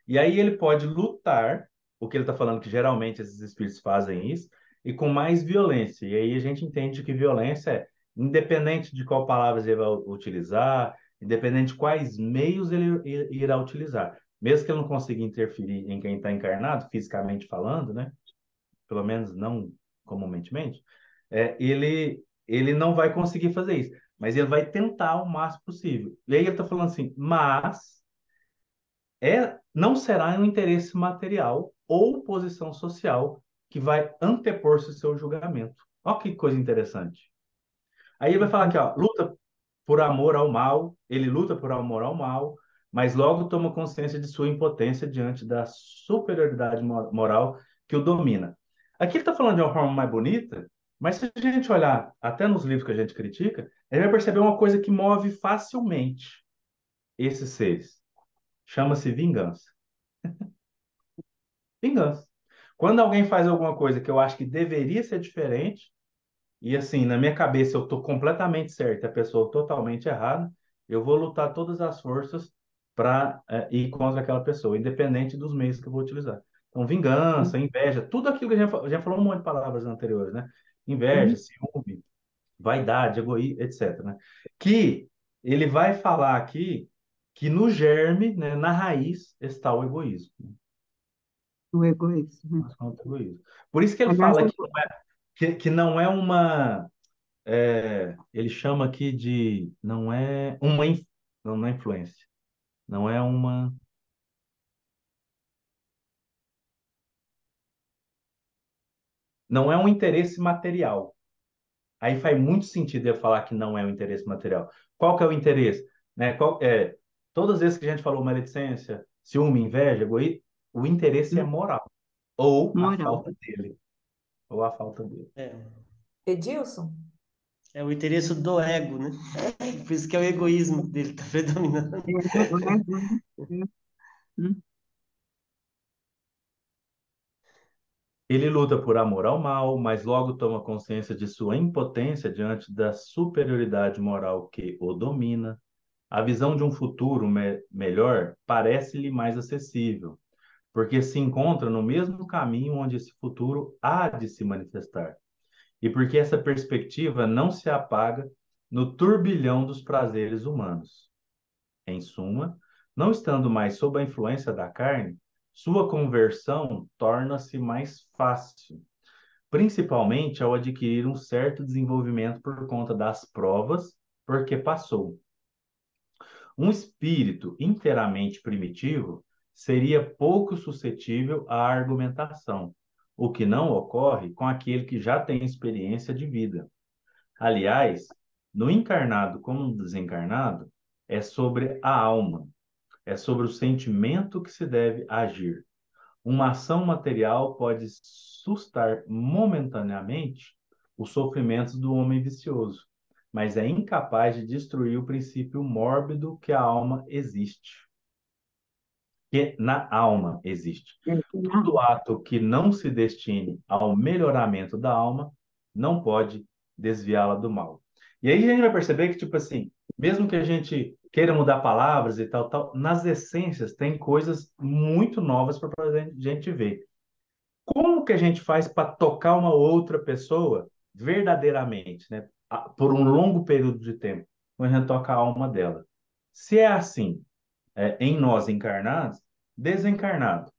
Speaker 3: E aí ele pode lutar, o que ele está falando que geralmente esses espíritos fazem isso, e com mais violência. E aí a gente entende que violência é independente de qual palavras ele vai utilizar, independente de quais meios ele irá utilizar. Mesmo que ele não consiga interferir em quem está encarnado, fisicamente falando, né? Pelo menos não comumente, ele não vai conseguir fazer isso. Mas ele vai tentar o máximo possível. E aí ele está falando assim, mas não será um interesse material ou posição social que vai antepor-se ao seu julgamento. Olha que coisa interessante. Aí ele vai falar aqui, ó, luta por amor ao mal, ele luta por amor ao mal, mas logo toma consciência de sua impotência diante da superioridade moral que o domina. Aqui ele está falando de uma forma mais bonita, mas se a gente olhar até nos livros que a gente critica, ele vai perceber uma coisa que move facilmente esses seres. Chama-se vingança. Vingança. Quando alguém faz alguma coisa que eu acho que deveria ser diferente, e assim, na minha cabeça eu estou completamente certo, a pessoa totalmente errada, eu vou lutar todas as forças para ir contra aquela pessoa, independente dos meios que eu vou utilizar. Então, vingança, inveja, tudo aquilo que já falou um monte de palavras anteriores, né? Inveja, ciúme, vaidade, egoísmo, etc, né? Que ele vai falar aqui que no germe, né, na raiz, está o egoísmo.
Speaker 2: O egoísmo.
Speaker 3: Egoísmo. Por isso que ele
Speaker 2: Aliás,
Speaker 3: fala que não é uma. Ele chama aqui de. Não é uma. Não é influência. Não é uma. Não é um interesse material. Aí faz muito sentido eu falar que não é um interesse material. Qual que é o interesse? Né? Todas as vezes que a gente falou maledicência, ciúme, inveja, egoísmo, o interesse é moral. Ou a
Speaker 2: moral.
Speaker 3: falta dele. Ou a falta dele.
Speaker 1: Edilson?
Speaker 4: É o interesse do ego, né? Por isso que é o egoísmo dele está predominando.
Speaker 3: Ele luta por amor ao mal, mas logo toma consciência de sua impotência diante da superioridade moral que o domina. A visão de um futuro melhor parece-lhe mais acessível, porque se encontra no mesmo caminho onde esse futuro há de se manifestar, e porque essa perspectiva não se apaga no turbilhão dos prazeres humanos. Em suma, não estando mais sob a influência da carne, sua conversão torna-se mais fácil, principalmente ao adquirir um certo desenvolvimento por conta das provas porque passou. Um espírito inteiramente primitivo seria pouco suscetível à argumentação, o que não ocorre com aquele que já tem experiência de vida. Aliás, no encarnado como no desencarnado, é sobre a alma, é sobre o sentimento que se deve agir. Uma ação material pode sustar momentaneamente os sofrimentos do homem vicioso, mas é incapaz de destruir o princípio mórbido que a alma existe, que na alma existe. Todo ato que não se destine ao melhoramento da alma não pode desviá-la do mal. E aí a gente vai perceber que, tipo assim, mesmo que a gente queira mudar palavras e tal, tal, nas essências tem coisas muito novas para a gente ver. Como que a gente faz para tocar uma outra pessoa verdadeiramente, né? Por um longo período de tempo, quando a gente toca a alma dela. Se é assim, em nós encarnados, desencarnado,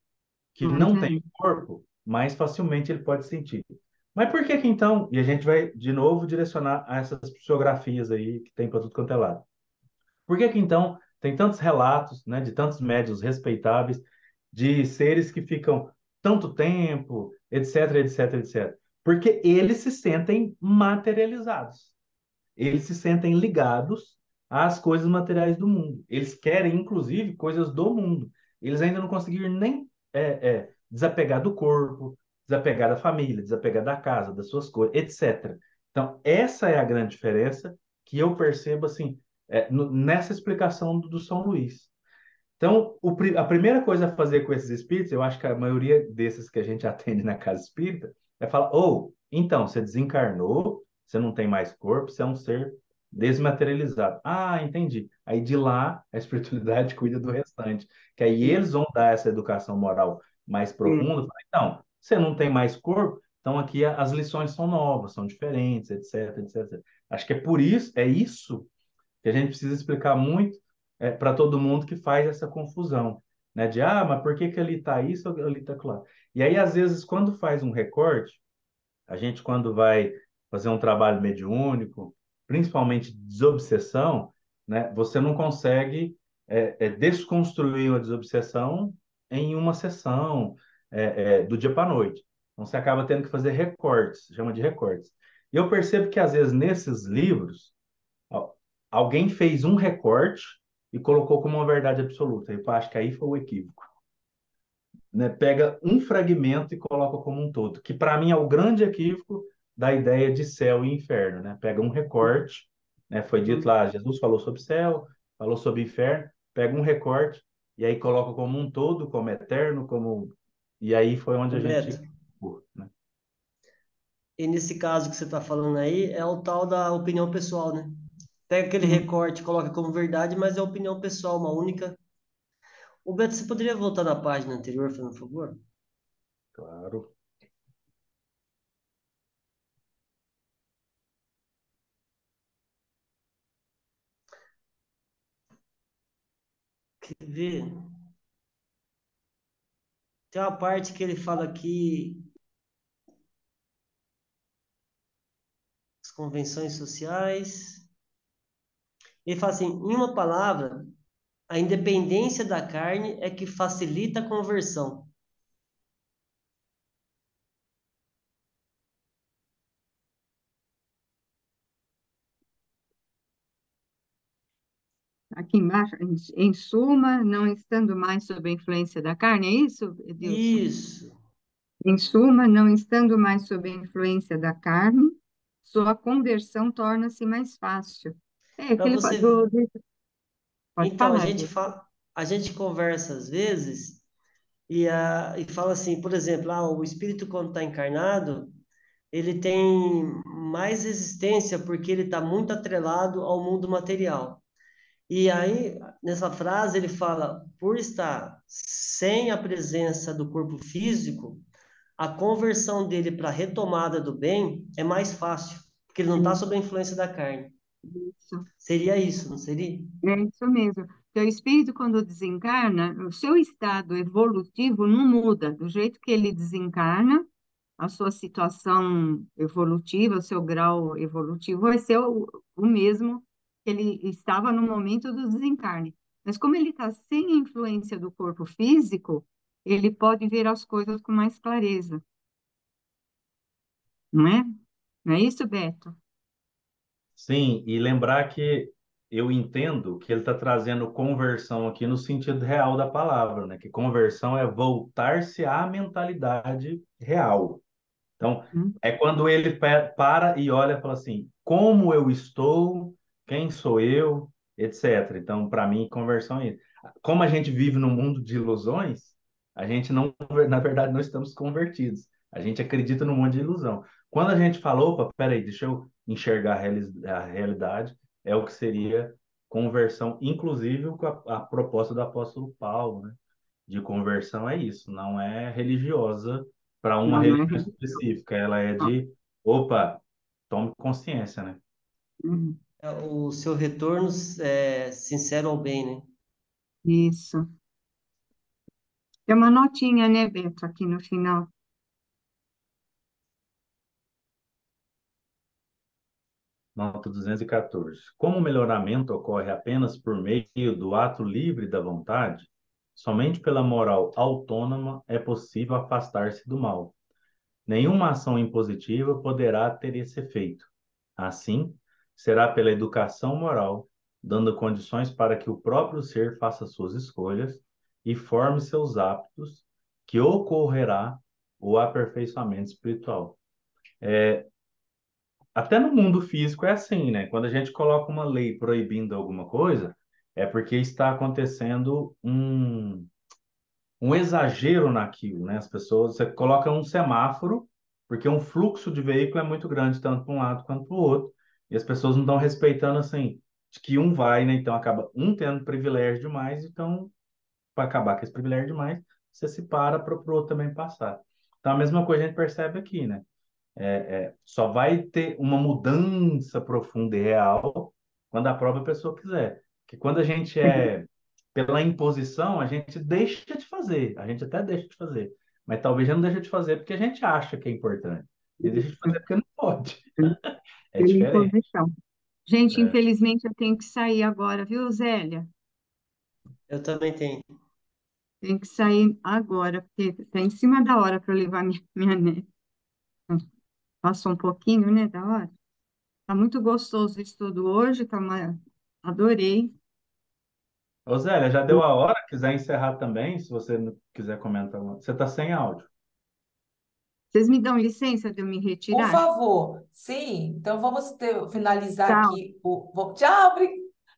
Speaker 3: que não tem
Speaker 2: Uhum.
Speaker 3: corpo, mais facilmente ele pode sentir. Mas por que que então, e a gente vai de novo direcionar a essas psicografias aí que tem para tudo quanto é lado. Por que que então tem tantos relatos, né, de tantos médiuns respeitáveis, de seres que ficam tanto tempo, etc, etc, etc? Porque eles se sentem materializados. Eles se sentem ligados às coisas materiais do mundo. Eles querem, inclusive, coisas do mundo. Eles ainda não conseguiram nem desapegar do corpo, desapegar da família, desapegar da casa, das suas coisas, etc. Então, essa é a grande diferença que eu percebo assim nessa explicação do São Luís. Então, a primeira coisa a fazer com esses espíritos, eu acho que a maioria desses que a gente atende na casa espírita, é falar: ou, então, você desencarnou, você não tem mais corpo, você é um ser desmaterializado. Ah, entendi. Aí de lá, a espiritualidade cuida do restante. Que aí eles vão dar essa educação moral mais
Speaker 2: É.
Speaker 3: profunda. Falar, então, você não tem mais corpo, então aqui as lições são novas, são diferentes, etc, etc. Acho que é por isso, é isso que a gente precisa explicar muito para todo mundo que faz essa confusão, né? De, mas por que que ali está isso ou ali está aquilo lá? E aí, às vezes, quando faz um recorte, a gente, quando vai fazer um trabalho mediúnico, principalmente de desobsessão, né? Você não consegue desconstruir uma desobsessão em uma sessão do dia para a noite. Então, você acaba tendo que fazer recortes, chama de recortes. E eu percebo que, às vezes, nesses livros, alguém fez um recorte e colocou como uma verdade absoluta. Eu acho que aí foi o equívoco. Né? Pega um fragmento e coloca como um todo, que para mim é o grande equívoco da ideia de céu e inferno. Né? Pega um recorte, né? Foi dito lá, Jesus falou sobre céu, falou sobre inferno, pega um recorte e aí coloca como um todo, como eterno, como... E aí foi onde a
Speaker 4: Roberto,
Speaker 3: gente... Né?
Speaker 4: e nesse caso que você está falando aí, é o tal da opinião pessoal, né? Pega aquele
Speaker 2: Sim.
Speaker 4: recorte, coloca como verdade, mas é opinião pessoal, uma única. O Beto, você poderia voltar na página anterior, fazendo favor?
Speaker 3: Claro.
Speaker 4: Quer ver? Tem uma parte que ele fala aqui, as convenções sociais. Ele fala assim, em uma palavra, a independência da carne é que facilita a conversão.
Speaker 2: Aqui embaixo, em suma, não estando mais sob a influência da carne, é isso, Edilson?
Speaker 4: Isso.
Speaker 2: Em suma, não estando mais sob a influência da carne, sua conversão torna-se mais fácil. É
Speaker 4: Para
Speaker 2: aquele
Speaker 4: você.
Speaker 2: pode
Speaker 4: Então,
Speaker 2: falar, Edilson.
Speaker 4: a gente conversa às vezes e fala assim, por exemplo, o espírito quando está encarnado, ele tem mais resistência porque ele está muito atrelado ao mundo material. E aí, nessa frase, ele fala, por estar sem a presença do corpo físico, a conversão dele para a retomada do bem é mais fácil, porque ele não está sob a influência da carne.
Speaker 2: Isso.
Speaker 4: Seria isso, não seria?
Speaker 2: É isso mesmo. Então, o espírito, quando desencarna, o seu estado evolutivo não muda. Do jeito que ele desencarna, a sua situação evolutiva, o seu grau evolutivo vai ser o mesmo que ele estava no momento do desencarne. Mas como ele está sem a influência do corpo físico, ele pode ver as coisas com mais clareza, não é? Não é isso, Beto?
Speaker 3: Sim, e lembrar que eu entendo que ele está trazendo conversão aqui no sentido real da palavra, né? Que conversão é voltar-se à mentalidade real. Então,
Speaker 2: Hum?
Speaker 3: é quando ele para e olha e fala assim: como eu estou, quem sou eu, etc. Então, para mim, conversão é isso. Como a gente vive num mundo de ilusões, a gente não, na verdade, não estamos convertidos. A gente acredita num mundo de ilusão. Quando a gente fala, opa, peraí, deixa eu enxergar a realidade, é o que seria conversão, inclusive com a proposta do apóstolo Paulo, né? De conversão é isso, não é religiosa para uma
Speaker 2: Não, não é
Speaker 3: religião
Speaker 2: religião.
Speaker 3: específica, ela é de, opa, tome consciência, né?
Speaker 2: Uhum.
Speaker 4: É o seu retorno sincero ao bem, né?
Speaker 2: Isso. Tem uma notinha, né, Beto, aqui no final.
Speaker 3: Nota 214. Como o melhoramento ocorre apenas por meio do ato livre da vontade, somente pela moral autônoma é possível afastar-se do mal. Nenhuma ação impositiva poderá ter esse efeito. Assim, será pela educação moral, dando condições para que o próprio ser faça suas escolhas e forme seus hábitos, que ocorrerá o aperfeiçoamento espiritual. Até no mundo físico é assim, né? Quando a gente coloca uma lei proibindo alguma coisa, é porque está acontecendo um exagero naquilo, né? As pessoas, você coloca um semáforo, porque um fluxo de veículo é muito grande, tanto para um lado quanto para o outro, e as pessoas não estão respeitando assim, de que um vai, né? Então acaba um tendo privilégio demais, então, para acabar com esse privilégio demais, você se para o outro também passar. Então a mesma coisa a gente percebe aqui, né? Só vai ter uma mudança profunda e real quando a própria pessoa quiser. Que quando a gente pela imposição, a gente deixa de fazer, a gente até deixa de fazer, mas talvez já não deixa de fazer porque a gente acha que é importante. E deixa de fazer porque não pode. É
Speaker 2: Pela
Speaker 3: diferente.
Speaker 2: imposição. Gente,
Speaker 3: É.
Speaker 2: infelizmente eu tenho que sair agora, viu, Zélia?
Speaker 4: Eu também tenho.
Speaker 2: Tenho que sair agora, porque está em cima da hora para eu levar minha neta. Passou um pouquinho, né, da hora. Tá muito gostoso o estudo hoje, adorei.
Speaker 3: Ô Zélia, já deu a hora, quiser encerrar também, se você não quiser comentar. Você está sem áudio.
Speaker 2: Vocês me dão licença de eu me
Speaker 1: Por
Speaker 2: retirar?
Speaker 1: favor, sim. Então vamos finalizar
Speaker 2: Tchau,
Speaker 1: aqui tchau,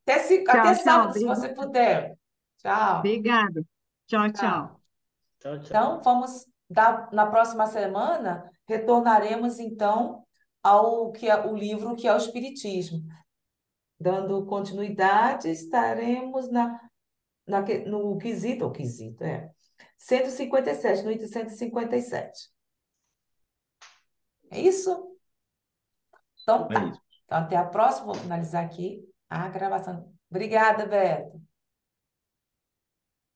Speaker 1: até
Speaker 2: tchau, tchau.
Speaker 1: sábado, se você puder. Tchau,
Speaker 2: Obrigada. Tchau, tchau.
Speaker 1: tchau.
Speaker 4: Tchau, tchau.
Speaker 1: Então, vamos dar na próxima semana, retornaremos então ao que é o livro que é o Espiritismo. Dando continuidade, estaremos no quesito, 157, no item 157. É isso? Então
Speaker 3: É
Speaker 1: tá.
Speaker 3: isso.
Speaker 1: Então, até a próxima. Vou finalizar aqui a gravação. Obrigada, Beto.